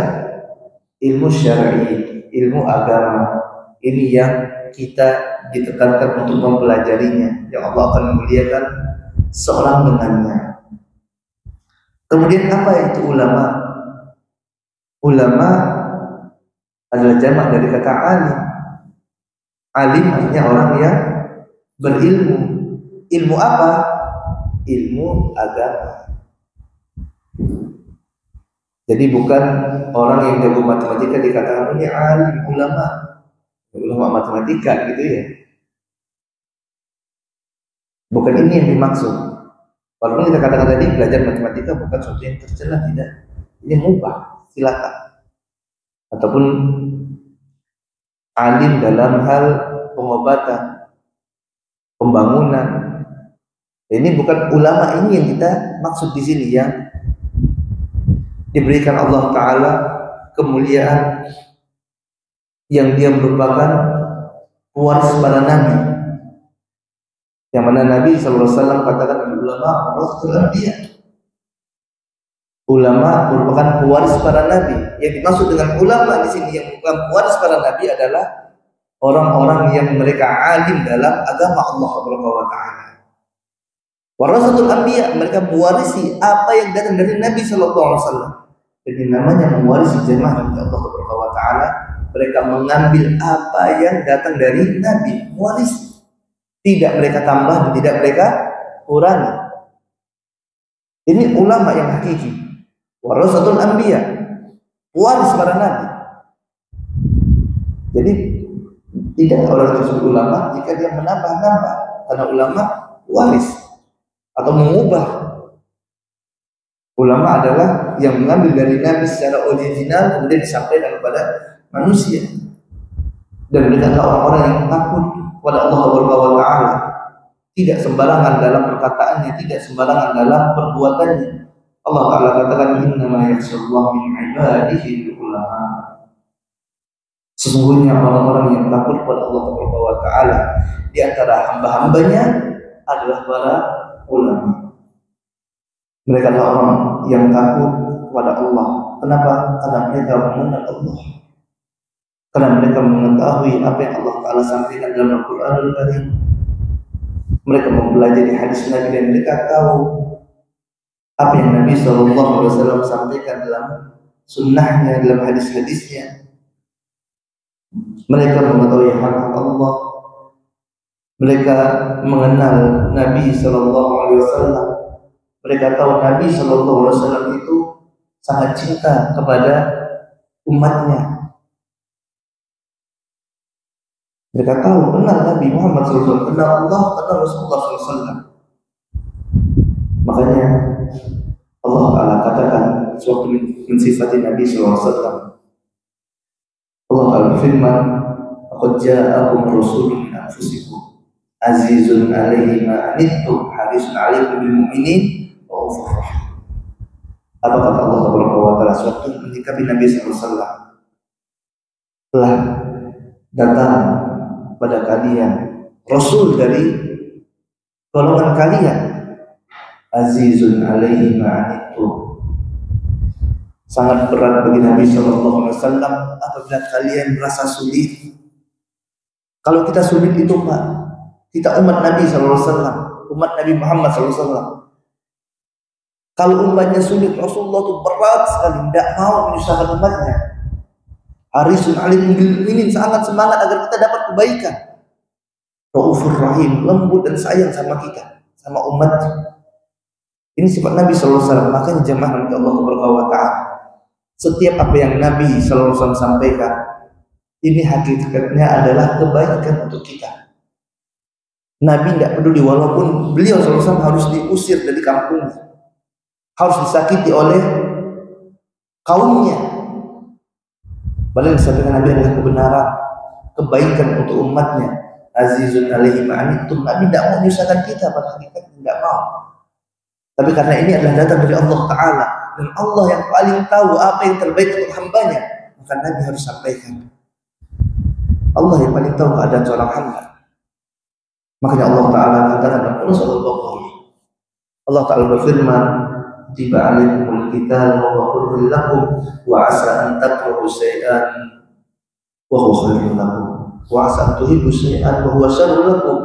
ilmu syar'i, ilmu agama. Ini yang kita ditekankan untuk mempelajarinya, yang Allah akan memuliakan seorang dengannya. Kemudian apa itu ulama? Ulama adalah jamak dari kata alim. Alim artinya orang yang berilmu. Ilmu apa? Ilmu agama. Jadi bukan orang yang jago matematika dikatakan ini alim, ulama matematika gitu ya. Bukan ini yang dimaksud. Walaupun kita katakan tadi belajar matematika bukan sesuatu yang tercela, tidak. Ini mubah, silakan. Ataupun alim dalam hal pengobatan, pembangunan. Ini bukan ulama ini yang kita maksud di sini, yang diberikan Allah Ta'ala kemuliaan yang dia merupakan pewaris para nabi, yang mana Nabi SAW katakan ulama warasatul anbiya. Ulama merupakan pewaris para nabi. Yang dimaksud dengan ulama di sini yang merupakan pewaris para nabi adalah orang-orang yang mereka alim dalam agama Allah Subhanahu wa taala. Warasatul anbiya, mereka mewarisi apa yang datang dari Nabi sallallahu alaihi wasallam. Jadi namanya mewarisi jemaah dari Allah Subhanahu wa taala, mereka mengambil apa yang datang dari Nabi, mewarisi. Tidak mereka tambah dan tidak mereka kurangi. Ini ulama yang hakiki. Warasatul anbiya, waris para nabi. Jadi tidak orang tersebut ulama jika dia menambah-nambah, karena ulama waris atau mengubah. Ulama adalah yang mengambil dari nabi secara original kemudian disampaikan kepada manusia. Dan mereka adalah orang-orang yang takut kepada Allah Subhanahu wa taala, tidak sembarangan dalam perkataannya, tidak sembarangan dalam perbuatannya. Allah Ta'ala katakan innama yakhshallahu min ibadihi ulama. Sesungguhnya orang-orang yang takut kepada Allah Subhanahu wa taala di antara hamba-hambanya adalah para ulama. Mereka adalah orang yang takut kepada Allah. Kenapa? Karena mereka mengenal Allah. Karena mereka mengetahui apa yang Allah Ta'ala sampaikan dalam Al-Quranul Karim. Mereka mempelajari hadis Nabi dan mereka tahu apa yang Nabi SAW sampaikan dalam sunnahnya, dalam hadis-hadisnya. Mereka mengetahui hak Allah. Mereka mengenal Nabi SAW. Mereka tahu Nabi SAW itu sangat cinta kepada umatnya. Mereka tahu, kenal Nabi Muhammad SAW, kenal Allah, kenal Rasulullah SAW. Makanya Allah Ta'ala katakan sewaktu mensifati Nabi SAW. Allah Ta'ala berfirman, "Laqad ja'akum rasulun min anfusikum, azizun 'alaihi ma 'anittum, harisun 'alaikum bil mu'minin, ra'ufur rahim." Apa kata Allah Ta'ala sewaktu menyikapi Nabi SAW? Telah datang pada kalian Rasul dari golongan kalian, azizun alaihi ma'anittum, sangat berat bagi Nabi Shallallahu Alaihi Wasallam apabila kalian merasa sulit. Kalau kita sulit itu Pak, kita umat Nabi Shallallahu Alaihi Wasallam, umat Nabi Muhammad Shallallahu Alaihi Wasallam. Kalau umatnya sulit, Rasulullah itu berat sekali, tidak mau menyusahkan umatnya. Harisun alim bil mu'minin, sangat semangat agar kita dapat kebaikan. Raufur rahim, lembut dan sayang sama kita, sama umatnya. Ini sifat Nabi Sallallahu Alaihi Wasallam. Makanya jemaah nanti Allah Subhanahu wa Ta'ala, setiap apa yang Nabi Sallallahu Alaihi Wasallam sampaikan, ini hakikatnya adalah kebaikan untuk kita. Nabi tidak peduli walaupun beliau Sallallahu Alaihi Wasallam harus diusir dari kampungnya, harus disakiti oleh kaumnya. Padahal yang disampaikan Nabi adalah kebenaran, kebaikan untuk umatnya. Azizun alaihi ma'anittum. Nabi tidak mau menyusahkan kita, pada hakikatnya tidak mau. Tapi karena ini adalah datang dari Allah Ta'ala, dan Allah yang paling tahu apa yang terbaik untuk hambanya, maka Nabi harus sampaikan. Allah yang paling tahu keadaan seorang hamba. Makanya Allah Ta'ala katakan dalam Al-Qur'an, Allah Ta'ala berfirman, tiba alaikumul qital wa huwa kurhun lakum wa asa an takrahu syai'an wa huwa khairun lakum wa asa an tuhibbu syai'an wa huwa syarrun lakum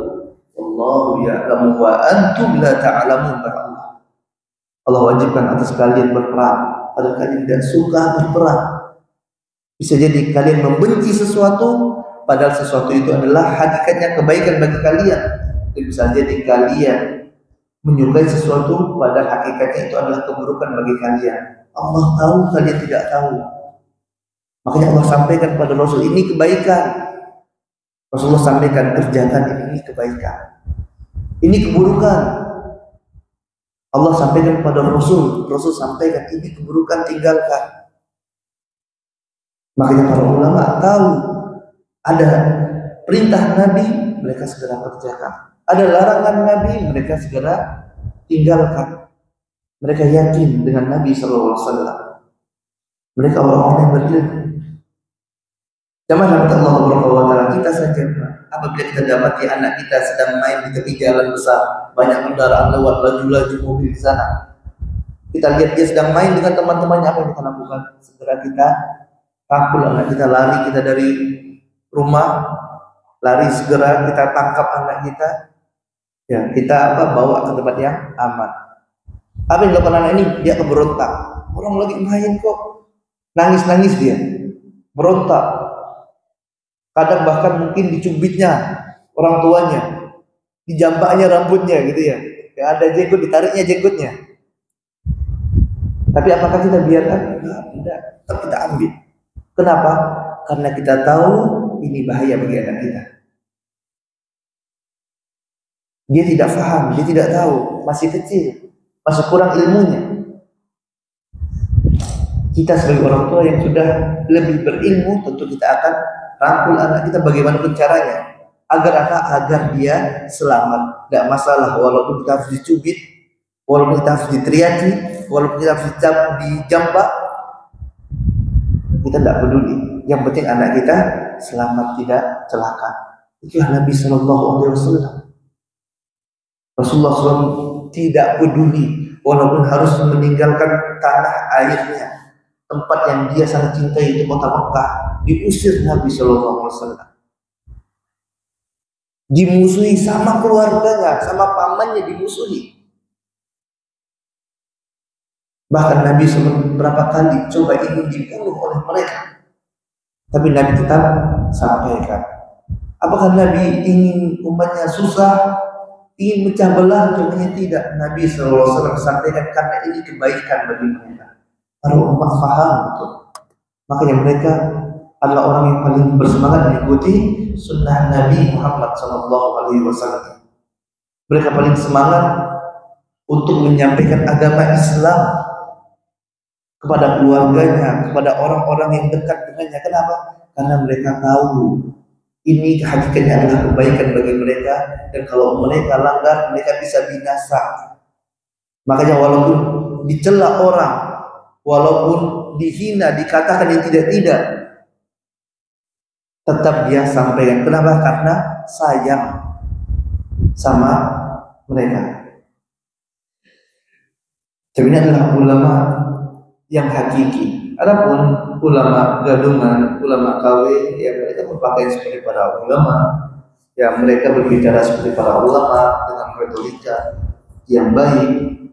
wallahu ya'lamu wa antum la ta'lamun. Allah wajibkan atas kalian berperang, padahal kalian tidak suka berperang. Bisa jadi kalian membenci sesuatu, padahal sesuatu itu adalah hakikatnya kebaikan bagi kalian. Dan bisa jadi kalian menyukai sesuatu, padahal hakikatnya itu adalah keburukan bagi kalian. Allah tahu, kalian tidak tahu. Makanya Allah sampaikan kepada Rasul, ini kebaikan. Rasulullah sampaikan, kerjakan ini kebaikan. Ini keburukan. Allah sampaikan kepada Rasul, Rasul sampaikan, ini keburukan, tinggalkan. Makanya para ulama tahu ada perintah Nabi, mereka segera kerjakan. Ada larangan Nabi, mereka segera tinggalkan. Mereka yakin dengan Nabi Sallallahu Alaihi Wasallam. Mereka orang-orang yang berilmu. Jamaah Allah Subhanahu wa Ta'ala, kita saja apabila kita dapati anak kita sedang main di tepi jalan besar, banyak kendaraan lewat, laju-laju mobil di sana, kita lihat dia sedang main dengan teman-temannya, apa yang kita lakukan? Segera kita rangkul anak kita, lari kita dari rumah, lari segera kita tangkap anak kita, ya kita bawa ke tempat yang aman. Apa yang dilakukan anak ini? Dia keberontak. Orang lagi main kok, nangis-nangis dia, berontak. Kadang bahkan mungkin dicubitnya orang tuanya, dijambaknya rambutnya gitu ya. Yang ada jenggot, ditariknya jenggotnya. Tapi apakah kita biarkan? Tidak, tetap kita ambil. Kenapa? Karena kita tahu ini bahaya bagi anak kita. Dia tidak paham, dia tidak tahu, masih kecil, masih kurang ilmunya. Kita sebagai orang tua yang sudah lebih berilmu, tentu kita akan rangkul anak kita bagaimanapun caranya agar dia selamat. Tidak masalah walaupun kita harus dicubit, walaupun kita harus diteriaki, walaupun kita harus dijambak, kita tidak peduli. Yang penting anak kita selamat, tidak celaka. Itulah Nabi Sallallahu Alaihi Wasallam. Rasulullah SAW tidak peduli walaupun harus meninggalkan tanah airnya, tempat yang dia sangat cintai, itu kota Mekah. Diusir Nabi Sallallahu Alaihi Wasallam, dimusuhi sama keluarganya, sama pamannya dimusuhi. Bahkan Nabi beberapa kali coba ingin dibunuh oleh mereka, tapi Nabi tetap sampaikan. Apakah Nabi ingin umatnya susah, ingin pecah belah? Tentunya tidak. Nabi Sallallahu Alaihi Wasallam sampaikan karena ini kebaikan bagi mereka. Kalau umat paham betul, makanya mereka adalah orang yang paling bersemangat mengikuti sunnah Nabi Muhammad Sallallahu Alaihi Wasallam. Mereka paling semangat untuk menyampaikan agama Islam kepada keluarganya, kepada orang-orang yang dekat dengannya. Kenapa? Karena mereka tahu ini hakikatnya adalah kebaikan bagi mereka, dan kalau mereka langgar, mereka bisa binasa. Makanya walaupun dicela orang, walaupun dihina, dikatakan yang tidak-tidak, tetap dia sampaikan. Kenapa? Karena sayang sama mereka. Jadi ini adalah ulama yang hakiki. Adapun ulama gadungan, ulama KW, ya mereka berpakaian seperti para ulama, ya mereka berbicara seperti para ulama dengan retorika yang baik,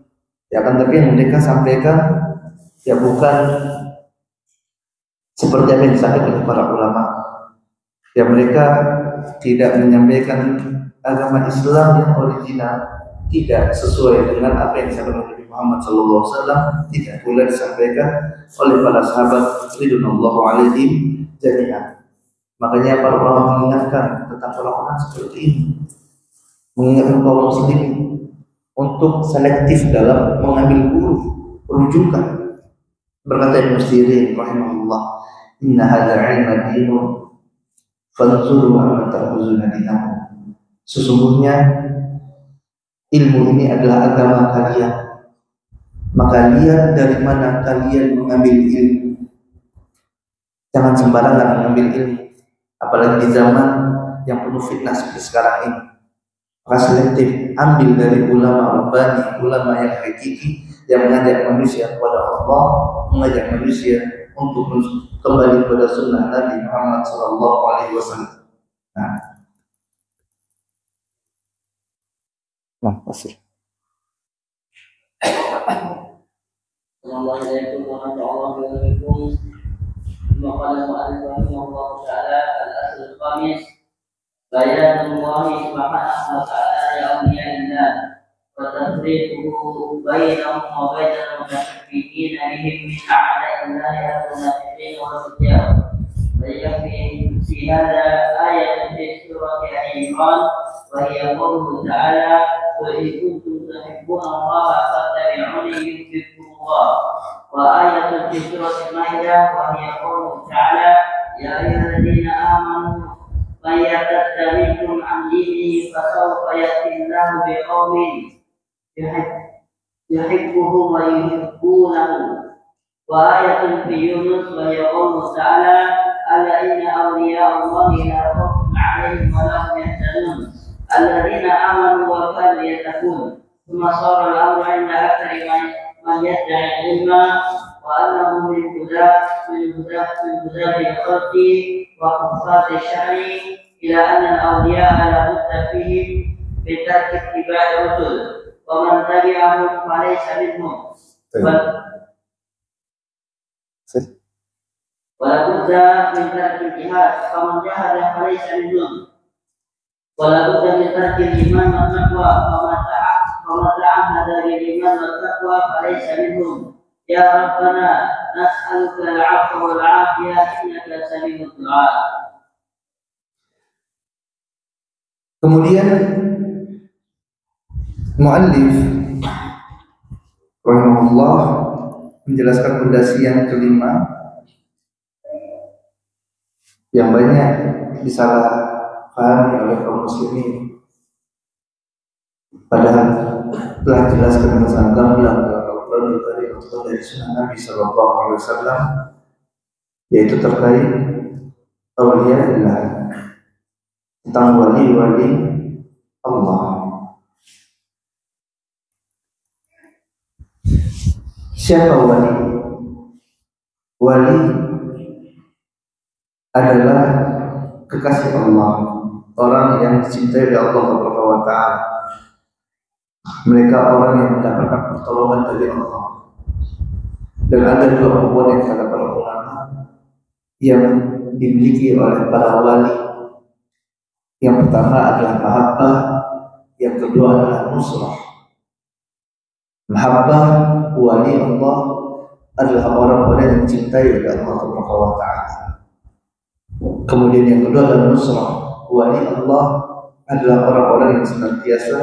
ya kan, tapi yang mereka sampaikan ya bukan seperti apa yang disampaikan oleh para ulama. Ya mereka tidak menyampaikan agama Islam yang original, tidak sesuai dengan apa yang disampaikan oleh Muhammad SAW, tidak pula disampaikan oleh para sahabat ridwanullah alaihim jami'an. Makanya para ulama mengingatkan tentang orang-orang seperti ini, mengingatkan kaum muslimin untuk selektif dalam mengambil guru rujukan. Berkata Ibnu Sirin rahimahullah, inna hadza 'ilma dinun fanzuru amma ta'khuzuna dinakum. Sesungguhnya ilmu ini adalah agama kalian, maka lihat dari mana kalian mengambil ilmu. Jangan sembarangan mengambil ilmu, apalagi di zaman yang penuh fitnah seperti sekarang ini. Maka selektif, ambil dari ulama rabbani, ulama yang hakiki, yang mengajak manusia kepada Allah, mengajak manusia untuk kembali kepada sunnah Nabi Muhammad SAW. Nah, masih. Assalamualaikum warahmatullahi wabarakatuh. Maqala mu'allif rahimahullah ta'ala al-asl al-khamis bayanullahi subhanahu wa ta'ala ya awliya'illah wa tafriquhu bainahum wa bainal mutashabbihin bihim min a'da'illahi al-munafiqin wal fujjar. Bayakfi fi hadha ayat fi surah Al-Imran wa hiya qawluhu ta'ala wa in kuntum tuhibbuna Allah fattabi'uni yuhibbukum Allah. وآية في سورة المائدة وهي قوله تعالى يا أيها الذين آمنوا من يرتد منكم عن دينه فسوف يأتي الله بقوم يحبهم ويحبونه. وآية في يونس وهي قوله تعالى ألا إن أولياء الله لا خوف عليهم ولا هم يحزنون الذين آمنوا وكانوا يتقون. ثم صار الأمر عند أكثر من يدعي العلم وأنه من هداة الخلق وحفاظ الشرع إلى أن الأولياء لا بد فيهم بترك اتباع الرسل ومن تبعهم فليس منهم ولا بد من ترك الجهاد فمن جاهد فليس منهم ولا بد من ترك الإيمان والتقوى ومن تعهد بالإيمان والتقوى فليس منهم. يا ربنا نسألك العفو والعافية إنك سميع الدعاء. Kemudian muallif rahimahullah menjelaskan fondasi yang kelima yang banyak disalahpahami oleh kaum muslimin, padahal telah dijelaskan dengan sangat gamblang dalam Al-Quran dari sunnah Nabi SAW, yaitu terkait awliyaillah, tentang wali-wali Allah. Siapa wali? Wali adalah kekasih Allah, orang yang dicintai oleh Allah Subhanahu wa Ta'ala. Mereka orang yang mendapatkan pertolongan dari Allah. Dan ada dua komponen kata para ulama yang dimiliki oleh para wali. Yang pertama adalah mahabbah, yang kedua adalah nusrah. Mahabbah, wali Allah adalah orang-orang yang dicintai oleh Allah Subhanahu wa Ta'ala. Kemudian yang kedua adalah nusrah. Wali Allah adalah orang-orang yang senantiasa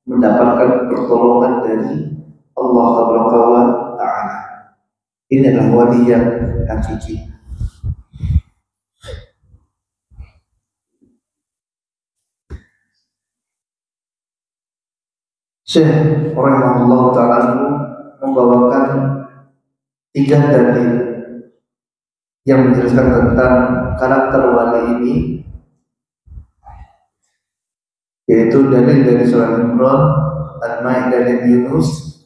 mendapatkan pertolongan dari Allah Subhanahu wa Ta'ala. Ini adalah wali yang hakiki. Syekh rahimahullah ta'ala membawakan 3 dalil yang menjelaskan tentang karakter wali ini, yaitu dalil dari surah Al-Imran, Al-Maidah dan Yunus,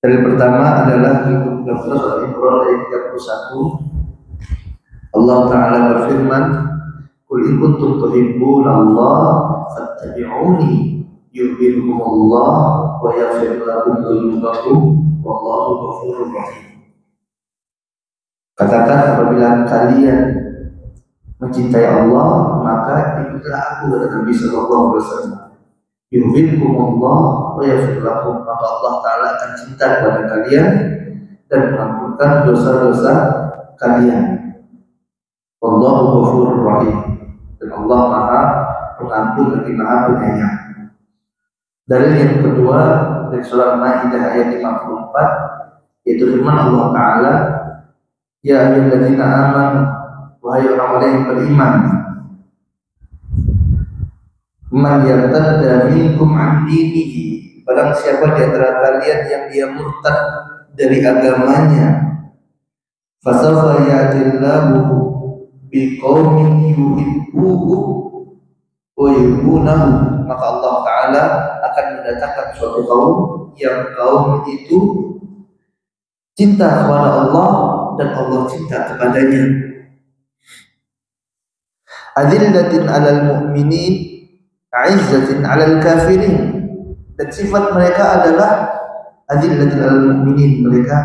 Dalil pertama adalah di 13 Al-Imran ayat 31. Allah Ta'ala berfirman, "Qul in kuntum tuhibbunallaha fattabi'uni yuhibbukumullah wa yaghfir lakum dzunubakum wallahu ghafurur rahim." Katakan, apabila kalian mencintai Allah, maka ikutlah aku, kata Nabi sallallahu alaihi wasallam. Yuhibbukumullah wa yaghfir lakum, maka Allah Ta'ala akan cinta kepada kalian dan mengampunkan dosa-dosa kalian. Wallahu ghafurur rahim, dan Allah Maha Pengampun lagi Maha Penyayang. Dalil yang kedua dari surah Al-Maidah ayat 54, yaitu firman Allah Ta'ala, "Ya ayyuhalladzina amanu," wahai orang-orang yang beriman, "man yartadda minkum an dinihi," barang siapa di antara kalian yang dia murtad dari agamanya, "fasawfa ya'tillahu biqaumin yuhibbuhum wa yuhibbunahu," maka Allah Ta'ala akan mendatangkan suatu kaum yang kaum itu cinta kepada Allah dan Allah cinta kepadanya. Adzillatin 'alal mu'minin, 'izzatin 'alal kafirin, dan sifat mereka adalah adzillatin 'alal mu'minin, mereka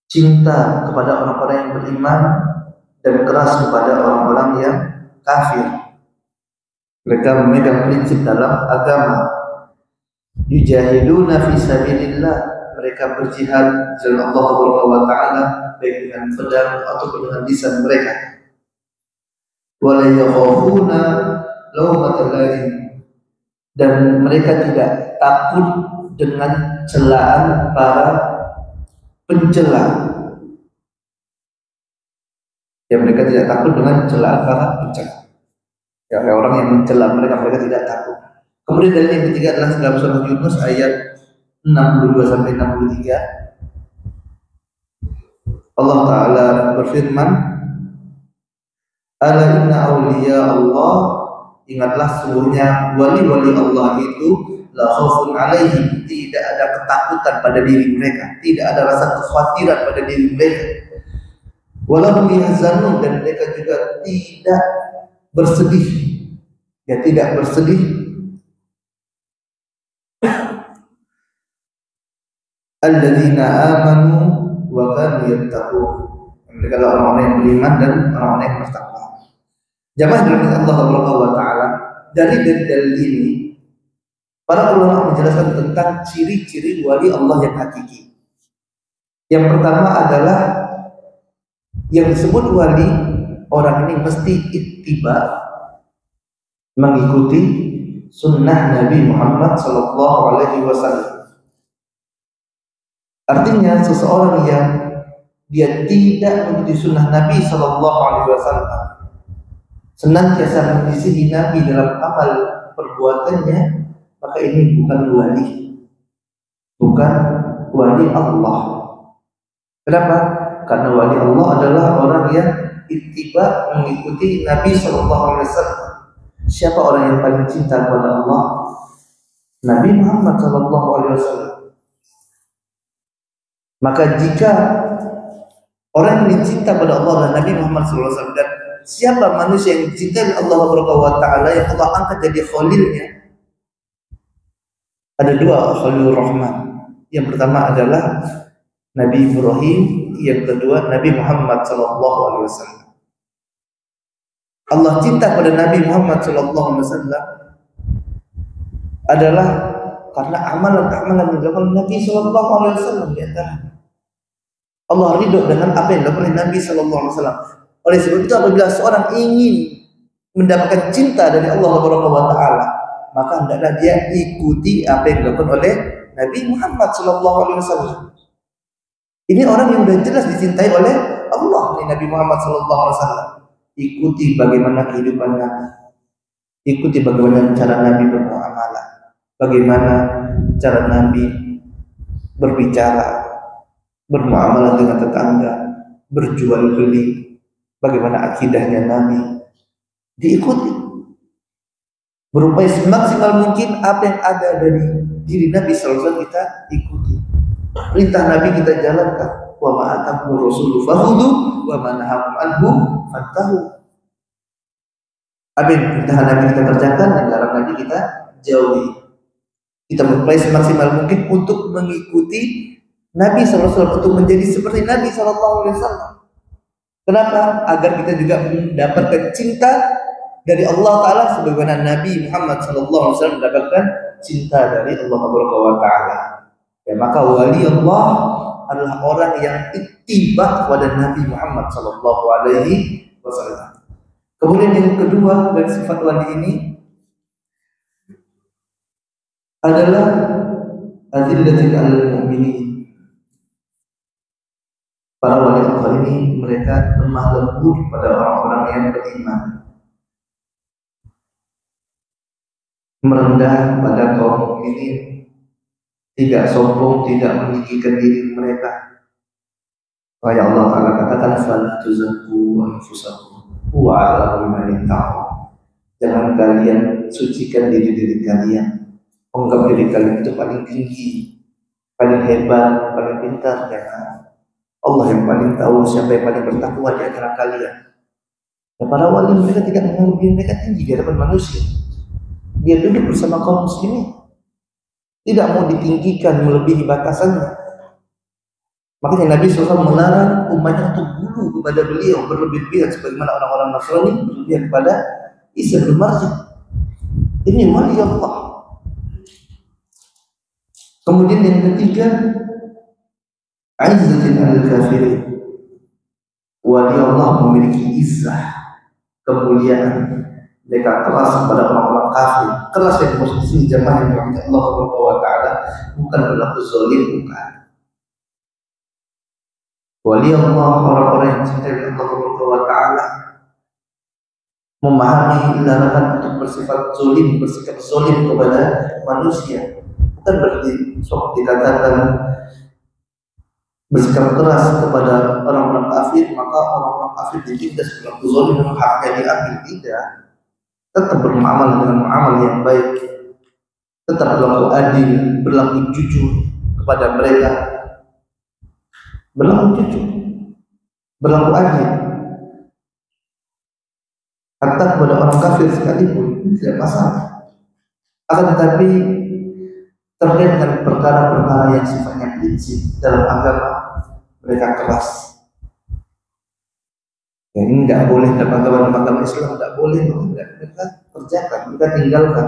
cinta kepada orang-orang yang beriman dan keras kepada orang-orang yang kafir. Mereka memegang prinsip dalam agama. Yujahiduna fi sabilillah, mereka berjihad di jalan Allah Subhanahu wa taala baik dengan pedang ataupun dengan lisan mereka. Wala yakhafuna lawmatal laim, dan mereka tidak takut dengan celaan para pencela. Ya, mereka tidak takut dengan celaan para pencela. Ya, orang yang mencela mereka tidak takut. Kemudian dalil yang ketiga adalah dalam surah Yunus ayat 62 sampai 63. Allah Ta'ala berfirman, "Ala inna awliya Allah," ingatlah sungguhnya wali-wali Allah itu la khaufun alaihim, tidak ada ketakutan pada diri mereka, tidak ada rasa kekhawatiran pada diri mereka. Walahum yahzanun, dan mereka juga tidak bersedih. Ya, tidak bersedih. Alladzina amanu wa kanu yattaqun, mereka adalah orang-orang yang beriman dan orang-orang yang bertakwa. Jamaah dirahmati Allah Subhanahu wa taala, dari dalil ini para ulama menjelaskan tentang ciri-ciri wali Allah yang hakiki. Yang pertama adalah yang disebut wali, orang ini mesti ittiba, mengikuti sunnah Nabi Muhammad sallallahu alaihi wasallam. Artinya seseorang yang dia tidak mengikuti sunnah Nabi sallallahu alaihi wasallam, senantiasa menyisihi Nabi dalam amal perbuatannya, maka ini bukan wali, bukan wali Allah. Kenapa? Karena wali Allah adalah orang yang ittiba, mengikuti Nabi sallallahu alaihi wasallam. Siapa orang yang paling cinta kepada Allah? Nabi Muhammad sallallahu alaihi wasallam. Maka jika orang yang cinta pada Allah dan Nabi Muhammad sallallahu alaihi wasallam, dan siapa manusia yang dicintai Allah Subhanahu wa taala yang Allah angkat jadi khalilnya, ada dua Khalilur Rahman. Yang pertama adalah Nabi Ibrahim, yang kedua Nabi Muhammad sallallahu alaihi wasallam. Allah cinta pada Nabi Muhammad sallallahu alaihi wasallam adalah karena amalan-amalan yang dilakukan Nabi sallallahu alaihi wasallam di antara. Allah ridho dengan apa yang dilakukan Nabi sallallahu alaihi wasallam. Oleh sebab itu, apabila seorang ingin mendapatkan cinta dari Allah Subhanahu wa taala, maka hendaklah dia ikuti apa yang dilakukan oleh Nabi Muhammad sallallahu alaihi wasallam. Ini orang yang sudah jelas dicintai oleh Allah, Nabi Muhammad sallallahu alaihi wasallam. Ikuti bagaimana kehidupan Nabi, ikuti bagaimana cara Nabi bermuamalah, bagaimana cara Nabi berbicara, bermuamalah dengan tetangga, berjual beli, bagaimana akidahnya Nabi, diikuti. Berupaya semaksimal mungkin apa yang ada dari diri Nabi sallallahu alaihi wasallam kita ikuti. Perintah Nabi kita jalankan. Wa ma atakumur rasulu fakhudhu wa ma nahakum anhu fantahu. Apa yang perintah Nabi kita kerjakan, yang larang Nabi kita jauhi. Kita berupaya semaksimal mungkin untuk mengikuti Nabi SAW, untuk menjadi seperti Nabi SAW. Kenapa? Agar kita juga mendapatkan cinta dari Allah Ta'ala sebagaimana Nabi Muhammad SAW mendapatkan cinta dari Allah Ta'ala. Ya, maka wali Allah adalah orang yang ittiba kepada Nabi Muhammad SAW. Kemudian yang kedua dari sifat wali ini adalah azillatil 'alal mu'minin. Para wali Allah ini mereka lemah lembut pada orang-orang yang beriman, merendah pada kaum ini, tidak sombong, tidak meninggikan diri mereka. Kayak Allah Ta'ala katakan, fala tuzakku anfusakum huwa a'lamu biman ittaqaa. Jangan kalian sucikan diri kalian, anggap diri kalian itu paling tinggi, paling hebat, paling pintar. Jangan. Allah yang paling tahu siapa yang paling bertakwa di antara kalian. Dan para wali mereka tidak menganggap diri mereka tinggi di hadapan manusia. Dia duduk bersama kaum muslimin, tidak mau ditinggikan melebihi batasannya. Makanya Nabi SAW melarang umatnya untuk gulu kepada beliau, berlebih-lebihan sebagaimana orang-orang Nasrani berlebihan kepada Isa bin Maryam. Ini wali Allah. Kemudian yang ketiga, izzatin 'alal kafirin. Wali Allah memiliki izzah, kemuliaan. Mereka keras kepada orang-orang kafir. Keras yang dimaksud jamaah yang dirahmati Allah Ta'ala, bukan berlaku zalim, bukan. Wali Allah, orang-orang yang dicintai Allah Ta'ala, memahami larangan untuk bersikap zalim kepada manusia. Bukan berarti sok dikatakan bersikap keras kepada orang-orang kafir maka orang-orang kafir ditindas berlaku zalim dan haknya diambil. Tidak. Tetap beramal dengan muamalah yang baik, tetap berlaku adil, berlaku jujur kepada mereka, berlaku jujur, berlaku adil. Hatta kepada orang kafir sekalipun tidak masalah. Akan tetapi terkait dengan perkara-perkara yang sifatnya prinsip dalam agama, mereka keras. Ya, ini tidak boleh dalam agama Islam, tidak boleh, mereka kerjakan, mereka tinggalkan.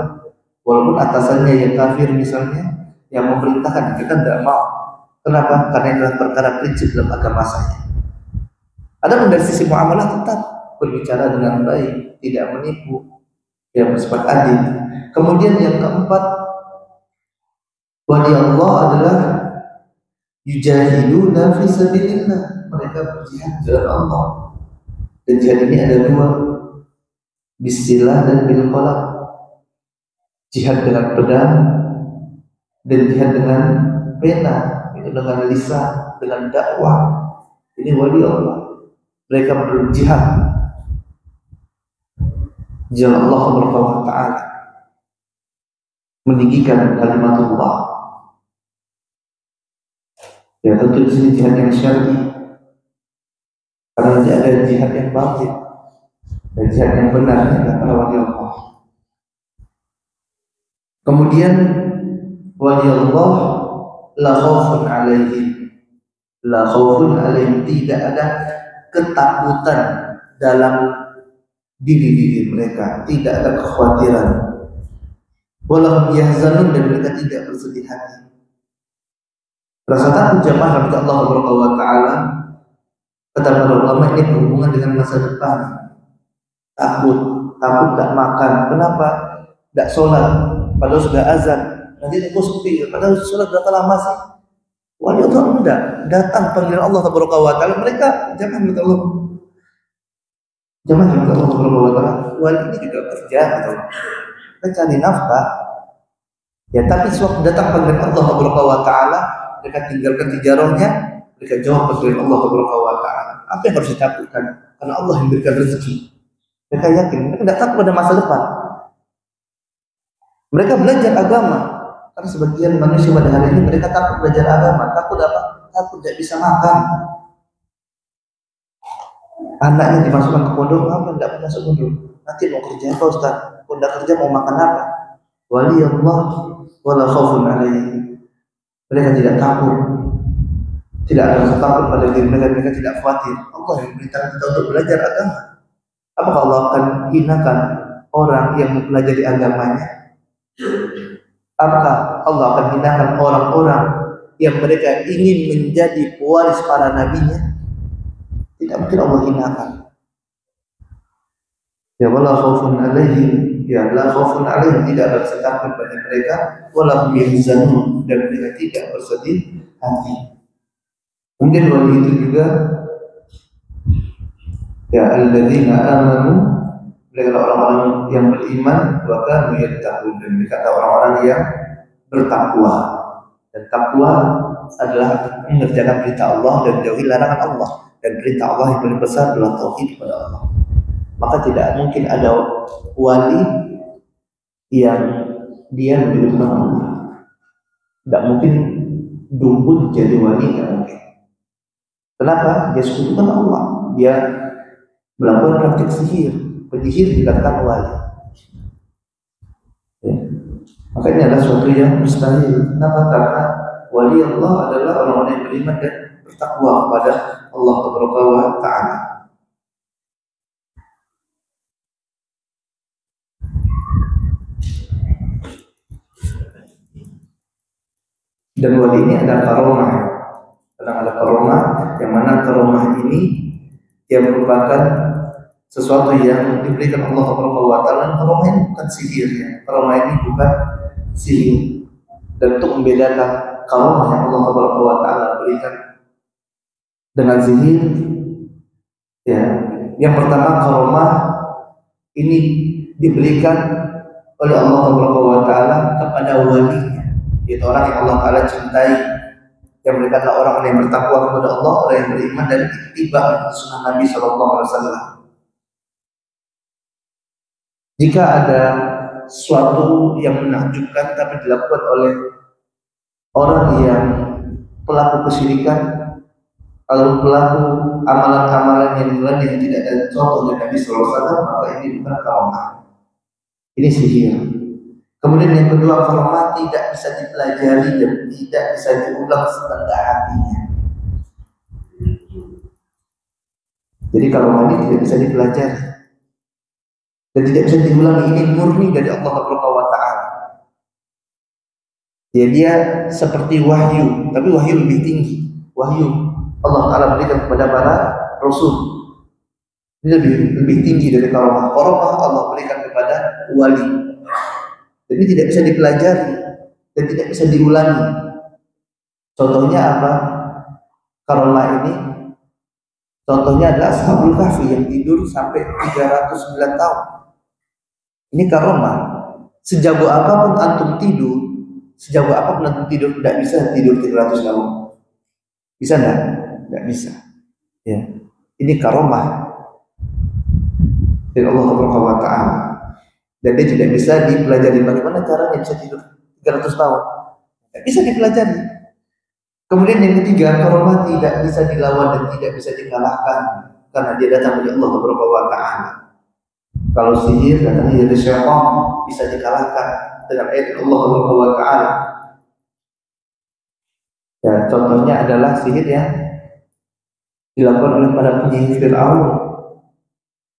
Walaupun atasannya yang kafir misalnya, yang memerintahkan, mereka tidak mau. Kenapa? Karena ini adalah perkara prinsip dalam agama saya. Ada dari sisi muamalah tetap berbicara dengan baik, tidak menipu, yang bersifat adil. Kemudian yang keempat, wali Allah adalah yujahiduna fi sabilillah. Mereka berjihad jalan Allah. Dan jihad ini ada dua, bisilah dan bil qalam. Jihad dengan pedang dan jihad dengan pena, itu dengan lisan, dengan dakwah. Ini wali Allah. Mereka berjihad jalan Allah Subhanahu wa taala, meninggikan kalimat Allah. Ya tentu di sini jihad yang syar'i, karena tidak ada jihad yang batil dan jihad yang benar adalah para wali Allah. Kemudian wali Allah la khaufun alaihim, tidak ada ketakutan dalam diri mereka, tidak ada kekhawatiran. Walahum yahzanun, dan mereka tidak bersedih hati. Rasa takut jamaah kepada Allah Subhanahu wa taala, kata para ulama, ini berhubungan dengan masa depan. Takut tidak makan. Kenapa? Tidak sholat, padahal sudah azan. Nanti aku sepi, padahal sholat berapa lama sih? Wali Allah tidak datang panggilan Allah Subhanahu wa taala, mereka jangan minta Allah. Jangan minta Allah Subhanahu wa taala. Wali ini juga kerja, mencari nafkah. Ya, tapi sewaktu datang panggilan Allah Subhanahu wa taala, mereka tinggalkan tijarahnya, mereka jawab panggilan Allah Subhanahu wa taala. Apa yang harus ditakutkan? Karena Allah yang memberikan rezeki. Mereka yakin, mereka tidak takut pada masa depan. Mereka belajar agama Karena sebagian manusia pada hari ini mereka takut belajar agama, takut apa? Takut tidak bisa makan. Anaknya dimasukkan ke pondok, apa tidak pernah masuk pondok? Nanti mau kerja apa Ustaz? Kalau tidak kerja mau makan apa? Wali Allah wala khaufun alaihim. Mereka tidak takut, tidak ada rasa takut pada diri mereka, mereka tidak khawatir. Allah yang beritahu kita untuk belajar agama. Apakah Allah akan hinakan orang yang mempelajari agamanya? Apakah Allah akan hinakan orang-orang yang mereka ingin menjadi pewaris para nabinya? Tidak mungkin Allah hinakan. Ya wala khaufun alaihim, ya la khaufun alaihim, tidak ada rasa takut bagi mereka, wala hum yahzanun, dan mereka tidak bersedih hati. Mungkin wali itu juga ya alladzina amanu, mereka orang-orang yang beriman, wa kanu yattaqun, dan mereka orang-orang yang bertakwa. Dan takwa adalah mengerjakan perintah Allah dan jauhi larangan Allah. Dan perintah Allah yang paling besar adalah tauhid kepada Allah. Maka tidak mungkin ada wali yang dia menyebutkan Allah. Tidak mungkin dukun jadi wali, tidak mungkin. Kenapa? Dia sekutukan Allah. Dia melakukan praktik sihir. Penyihir dikatakan wali. Ya. Maka ini adalah suatu yang mustahil. Kenapa? Karena wali Allah adalah orang-orang yang beriman dan bertakwa kepada Allah Taala. Dan wali ini ada karomah. Kadang ada karomah, yang mana karomah ini yang merupakan sesuatu yang diberikan Allah Taala. Karomah ini bukan sihir, ya. Karomah ini bukan sihir. Dan untuk membedakan karomah yang Allah Taala berikan dengan sihir, ya, yang pertama karomah ini diberikan oleh Allah Taala kepada walinya, yaitu orang yang Allah Taala cintai, yang mereka adalah orang yang bertakwa kepada Allah, orang yang beriman dan ittiba sunnah Nabi SAW. Jika ada sesuatu yang menakjubkan tapi dilakukan oleh orang yang pelaku kesyirikan, kalau pelaku amalan-amalan yang lain yang tidak ada contoh dari Nabi SAW, maka ini bukan karomah, ini sihir. Kemudian yang kedua, karomah tidak bisa dipelajari dan tidak bisa diulang setengah hatinya. Jadi karomah ini tidak bisa dipelajari dan tidak bisa diulangi. Ini murni dari Allah Taala. Ya, dia seperti wahyu, tapi wahyu lebih tinggi. Wahyu Allah Taala berikan kepada para rasul. Ini lebih tinggi dari karomah. Karomah Allah berikan kepada wali. Jadi tidak bisa dipelajari dan tidak bisa diulangi. Contohnya apa? Karomah ini, contohnya adalah Ashabul Kahfi yang tidur sampai 309 tahun. Ini karomah. Sejago apapun antum tidur, tidak bisa tidur 300 tahun. Bisa enggak? Enggak bisa. Ya. Ini karomah dari Allah Taala. Dan dia tidak bisa dipelajari. Bagaimana caranya bisa tidur 300 tahun? Tidak bisa dipelajari. Kemudian yang ketiga, karomah tidak bisa dilawan dan tidak bisa dikalahkan karena dia datang dari Allah Taala. Kalau sihir datangnya dari syaitan, bisa dikalahkan dengan ayat Allah Taala. Ya, contohnya adalah sihir yang dilakukan oleh para penyihir Fir'aun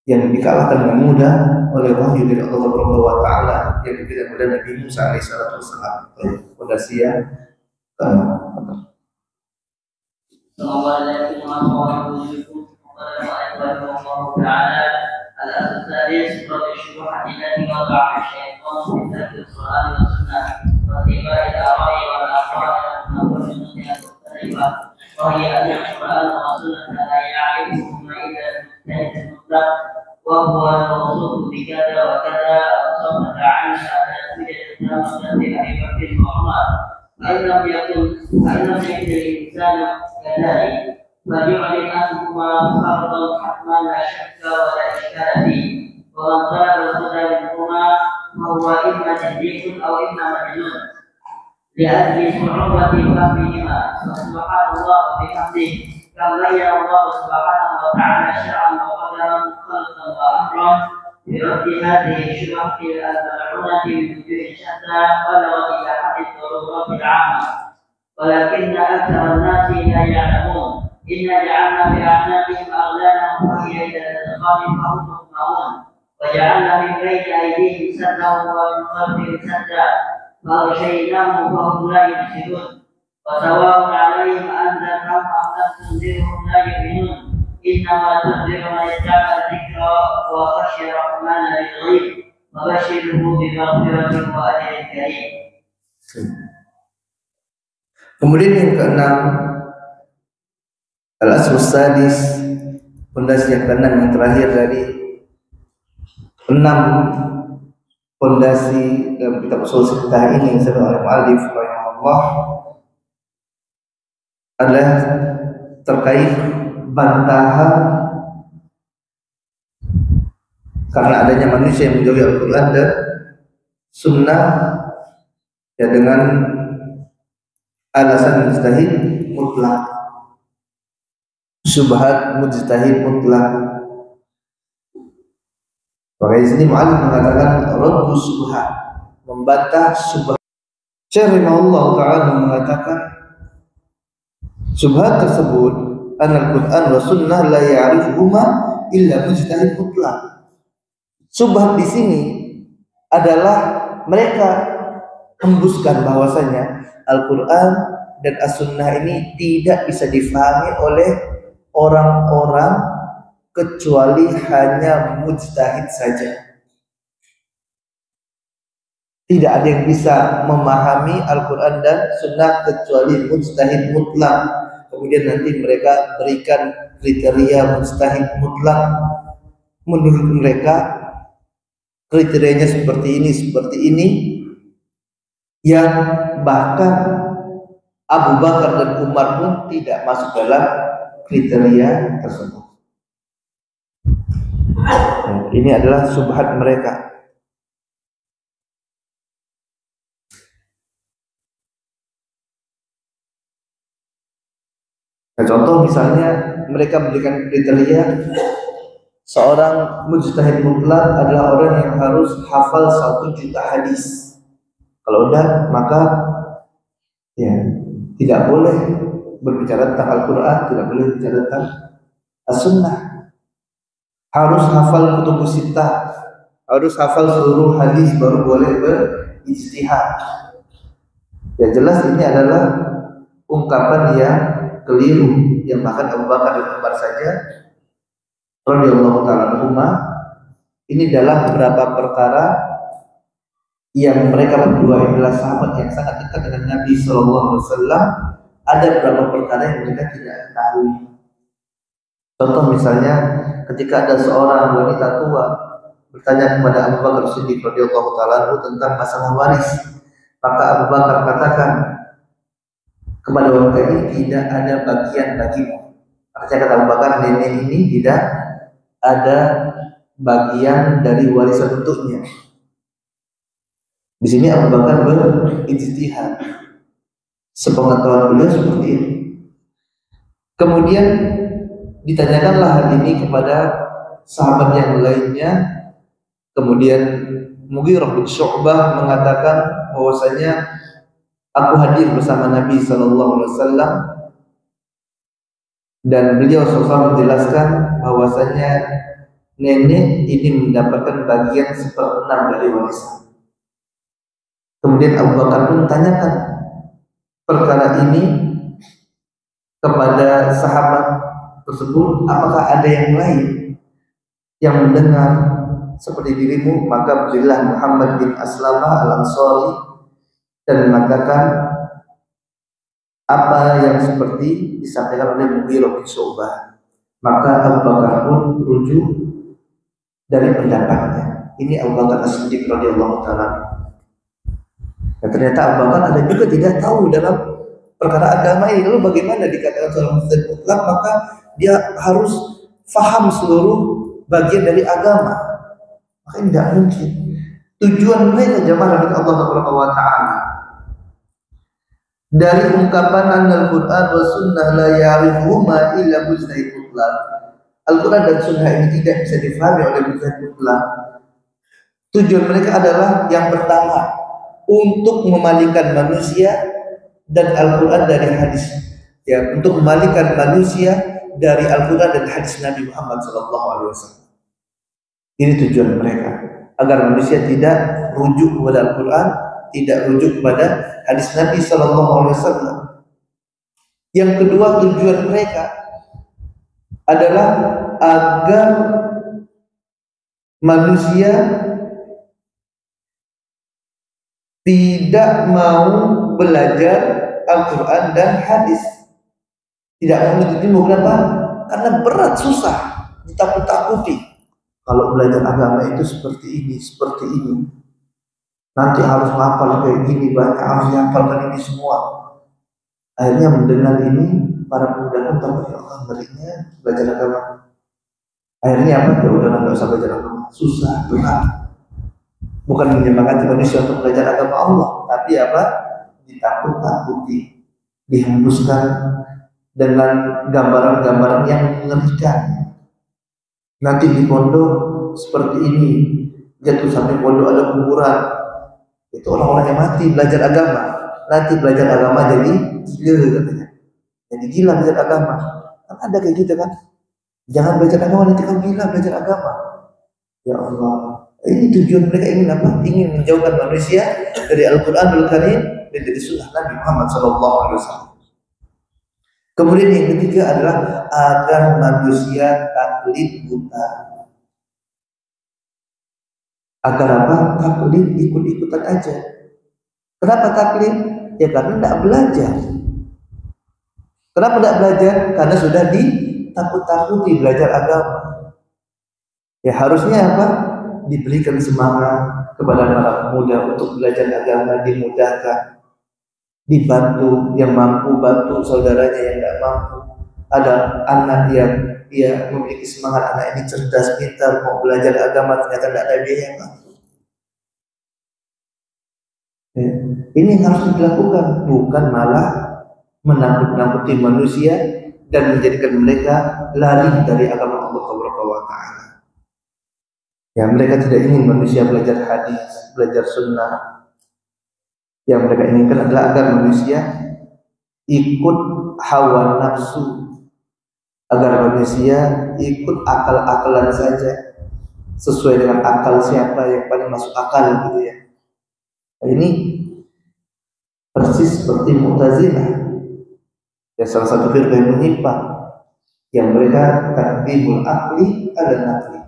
yang dikalahkan dengan mudah oleh wahyu dari Allah Taala yang diberikan kepada Nabi Musa alaihissalam. Pada siang وهو الموصوف بكذا وكذا وصف تعالى على سبيل التامة لأبي بكر وعمر فإن لم يكن الإنسان كذلك فليعلم أنهما فرضا حتما لا شك ولا إشكال فيه ومن طلب الهدى منهما فهو إما صديق أو إما مجنون لأجل صعوبة فهمهما. فسبحان الله وبحمده كم بين الله سبحانه وتعالى شرعا وقدرا خلقا وأمرا برد هذه الشبهة الملعونة من وجوه شتى بلغت إلى حد الضرورات العامة، ولكن أكثر الناس لا يعلمون. إنا جعلنا في أعناقهم أغلالا وهي إلى الأذقان فهم مقمحون، وجعلنا من بين أيديهم سدا ومن خلفهم سدا فأغشيناهم فهم لا يبصرون. وسواء عليهم أنذرتهم أم لم تنذرهم لا يؤمنون. إنما تنذر من اتبع الذكر وخشي الرحمن بالغيب وبشره بمغفرة وأجر كريم. Kemudian yang keenam, al-asl sadis, pondasi yang keenam yang terakhir dari 6 pondasi dalam kitab usul sittah ini yang disebut oleh muallif rahimahullah adalah terkait bantahan karena adanya manusia yang menjauhi Al-Quran dan Sunnah ya dengan alasan mujtahid mutlak, syubhat mujtahid mutlak. Maka di sini muallif mengatakan raddu syubhat, membantah syubhat. Syekh rahimahullah ta'ala mengatakan syubhat tersebut Al-Quran wa Sunnah la ya'rifuhuma illa mujtahid mutlak. Syubhat di sini adalah mereka hembuskan bahwasanya Al-Quran dan As-Sunnah ini tidak bisa difahami oleh orang-orang kecuali hanya mujtahid saja. Tidak ada yang bisa memahami Al-Quran dan Sunnah kecuali mujtahid mutlak. Kemudian nanti mereka berikan kriteria mujtahid mutlak. Menurut mereka kriterianya seperti ini, yang bahkan Abu Bakar dan Umar pun tidak masuk dalam kriteria tersebut. Ini adalah syubhat mereka. Nah, contoh misalnya mereka berikan kriteria seorang mujtahid mutlak adalah orang yang harus hafal 1 juta hadis. Kalau udah maka ya tidak boleh berbicara tentang Al-Quran, tidak boleh berbicara tentang As-Sunnah. Harus hafal kutubus sittah, harus hafal seluruh hadis baru boleh berijtihad. Ya jelas ini adalah ungkapan yang keliru, yang bahkan Abu Bakar dan Umar saja radhiyallahu ta'ala anhuma ini dalam beberapa perkara yang mereka berdua adalah sahabat yang sangat dekat dengan Nabi sallallahu alaihi wasallam, ada beberapa perkara yang mereka tidak ketahui. Contoh misalnya ketika ada seorang wanita tua bertanya kepada Abu Bakar Siddiq radhiyallahu ta'ala anhu tentang masalah waris, maka Abu Bakar katakan kepada wanita ini, tidak ada bagian bagimu. Artinya kata Abu Bakar, nenek ini tidak ada bagian dari warisan untuknya. Di sini Abu Bakar berijtihad. Sepengetahuan beliau seperti ini. Kemudian ditanyakanlah hal ini kepada sahabat yang lainnya. Kemudian Mughirah bin Syu'bah mengatakan bahwasanya aku hadir bersama Nabi sallallahu alaihi wasallam dan beliau SAW menjelaskan bahwasanya nenek ini mendapatkan bagian 1/6 dari warisan. Kemudian Abu Bakar pun tanyakan perkara ini kepada sahabat tersebut, apakah ada yang lain yang mendengar seperti dirimu? Maka berilah Muhammad bin Aslamah al-Ansari dan mengatakan apa yang seperti disampaikan oleh Mughirah bin Syu'bah. Maka Abu Bakar pun rujuk dari pendapatnya. Ini Abu Bakar As-Siddiq radhiyallahu ta'ala. Dan ternyata Abu Bakar ada juga tidak tahu dalam perkara agama ini. Lalu bagaimana dikatakan seorang mujtahid mutlak? Maka dia harus faham seluruh bagian dari agama. Maka tidak mungkin. Tujuan mereka jamaah Allah Subhanahu wa ta'ala dari ungkapan annal Quran wa sunnah la ya'rifuhuma illa mujtahid mutlaq. Al-Quran dan sunnah ini tidak bisa difahami oleh mujtahid mutlaq. Tujuan mereka adalah yang pertama untuk memalingkan manusia dan Al-Quran dari hadis, ya, untuk memalingkan manusia dari Al-Quran dan hadis Nabi Muhammad SAW. Ini tujuan mereka, agar manusia tidak rujuk kepada Al-Quran, tidak rujuk kepada hadis Nabi SAW. Yang kedua, tujuan mereka adalah agar manusia tidak mau belajar Al-Quran dan hadis. Tidak mau diterima. Kenapa? Karena berat, susah, ditakut-takuti. Kalau belajar agama itu seperti ini, seperti ini. Nanti harus menghafal kayak gini, banyak harus menghafalkan ini semua. Akhirnya mendengar ini, para pemuda pun tambah, ya Allah, ngerinya belajar agama. Akhirnya apa? Ya udah, nggak usah belajar agama. Susah, berat. Bukan menyemangati manusia untuk belajar agama Allah, tapi apa? Ditakut-takuti, dihembuskan dengan gambaran-gambaran yang mengerikan. Nanti di pondok seperti ini, jatuh sampai pondok ada kuburan. Itu orang-orang yang mati belajar agama. Nanti belajar agama jadi gila katanya. Jadi gila belajar agama. Kan ada kayak gitu kan? Jangan belajar agama, nanti kamu gila belajar agama. Ya Allah. Ini tujuan mereka ingin apa? Ingin menjauhkan manusia dari Al-Quranul Karim dan dari sunnah Nabi Muhammad SAW. Kemudian yang ketiga adalah agar manusia taklid buta. Agar apa? Taklid ikut-ikutan aja. Kenapa taklid? Ya karena tidak belajar. Kenapa tidak belajar? Karena sudah ditakut-takuti belajar agama. Ya harusnya apa? Diberikan semangat kepada para pemuda untuk belajar agama, dimudahkan, dibantu, yang mampu bantu saudaranya yang tidak mampu. Ada anak yang dia memiliki semangat, anak ini cerdas, pintar, mau belajar agama, ternyata tidak ada biaya yang mampu. Ya, ini yang harus dilakukan, bukan malah menakut-nakuti manusia dan menjadikan mereka lari dari agama Allah Taala. Ya, mereka tidak ingin manusia belajar hadis, belajar sunnah. Yang mereka inginkan adalah agar manusia ikut hawa nafsu, agar manusia ikut akal-akalan saja, sesuai dengan akal siapa yang paling masuk akal, gitu ya. Nah, ini persis seperti Mu'tazilah, ya, salah satu firqah yang menyimpang, yang mereka taqdimul akli ala naqli,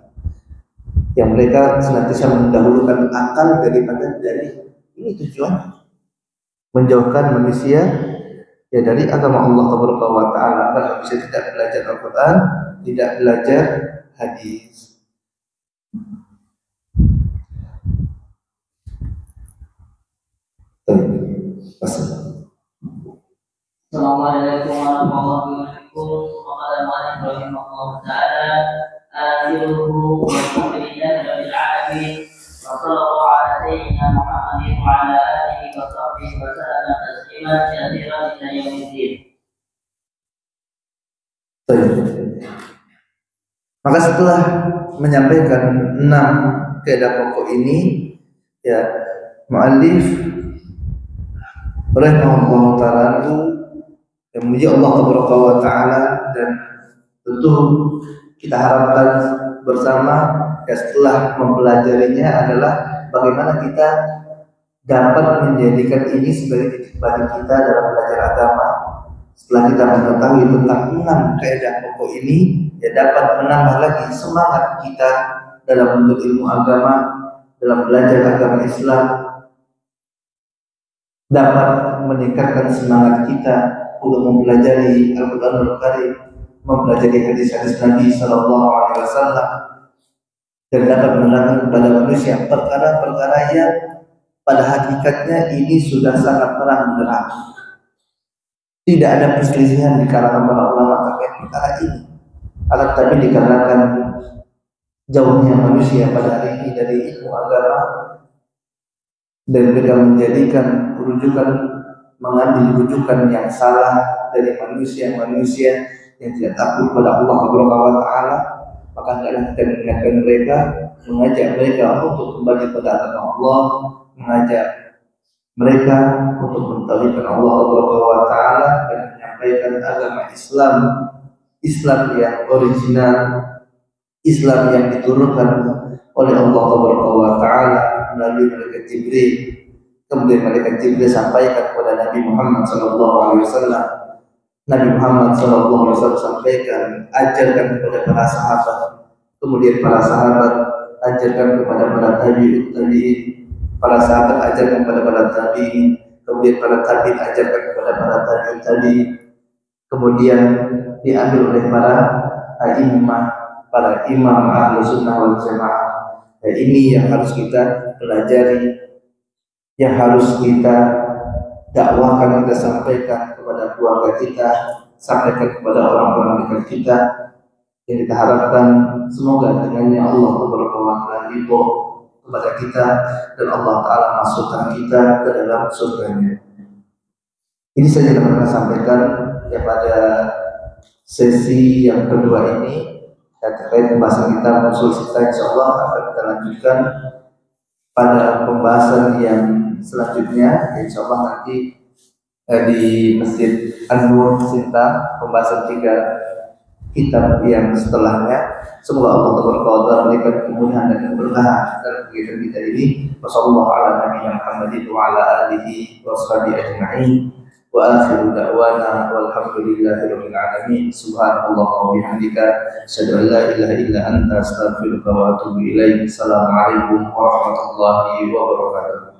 yang mereka senantiasa mendahulukan akal daripada dalil. Ini tujuannya, menjauhkan manusia ya dari agama Allah Taala, agar manusia tidak belajar Al-Quran, tidak belajar hadis. Assalamualaikum warahmatullahi wabarakatuh. Rahimahullah ta'ala akhiruhu walhamdulillahi rabbil alamin wa sallallahu ala sayyidina Muhammadin wa ala alihi wa sahbihi wa sallam tasliman katsiran ila yaumiddin. Maka setelah menyampaikan 6 kaidah pokok ini, ya, muallif rahimahullah ta'ala yang memuji Allah Taala, dan tentu kita harapkan bersama ya setelah mempelajarinya adalah bagaimana kita dapat menjadikan ini sebagai titik balik kita dalam belajar agama. Setelah kita mengetahui tentang 6 kaidah pokok ini, ya dapat menambah lagi semangat kita dalam menuntut ilmu agama, dalam belajar agama Islam, dapat meningkatkan semangat kita untuk mempelajari Al-Quranul Karim, mempelajari hadis-hadis Nabi SAW, dan dapat menerangkan kepada manusia perkara-perkara yang pada hakikatnya ini sudah sangat terang benderang. Tidak ada perselisihan di kalangan para ulama terkait perkara ini, akan tetapi dikarenakan jauhnya manusia pada hari ini dari ilmu agama, dan mereka menjadikan rujukan mengambil rujukan yang salah dari manusia-manusia yang tidak takut kepada Allah Subhanahu wa taala, maka hendaklah kita mengingatkan mereka, mengajak mereka untuk kembali kepada agama Allah, mengajak mereka untuk mentauhidkan Allah Subhanahu wa taala dan menyampaikan agama Islam yang original, Islam yang diturunkan oleh Allah Subhanahu wa taala melalui malaikat Jibril. Kemudian malaikat Jibril sampaikan kepada Nabi Muhammad SAW. Nabi Muhammad SAW sampaikan, ajarkan kepada para sahabat. Kemudian para sahabat ajarkan kepada para tabi'in, para sahabat ajarkan kepada para tabi'in. Kemudian para tabi'in ajarkan kepada para tabi'in. Kemudian diambil oleh para a'immah, para imam Ahlus Sunnah wal Jamaah. Dan ini yang harus kita pelajari, yang harus kita dakwahkan, kita sampaikan kepada keluarga kita, sampaikan kepada orang-orang dekat kita, yang kita harapkan semoga dengannya Allah Subhanahu wa taala ridho kepada kita dan Allah taala masukkan kita ke dalam surga-Nya. Ini saja yang kita sampaikan ya pada sesi yang kedua ini. Terkait pembahasan kita usul sittah, insyaallah akan kita lanjutkan pada pembahasan yang selanjutnya, insyaallah nanti di Masjid An-Nur Sinta, pembahasan 3 kitab yang setelahnya. Semoga Allah Taala memberikan kemudahan dan keberkahan dalam kegiatan kita ini. Wassalamualaikum warahmatullahi wabarakatuh. Wa akhiru da'wana walhamdulillahi rabbil alamin. Subhanallah wa bihamdika, asyhadu an la ilaha illa anta, astaghfiruka wa atubu ilaik. Assalamualaikum warahmatullahi wabarakatuh.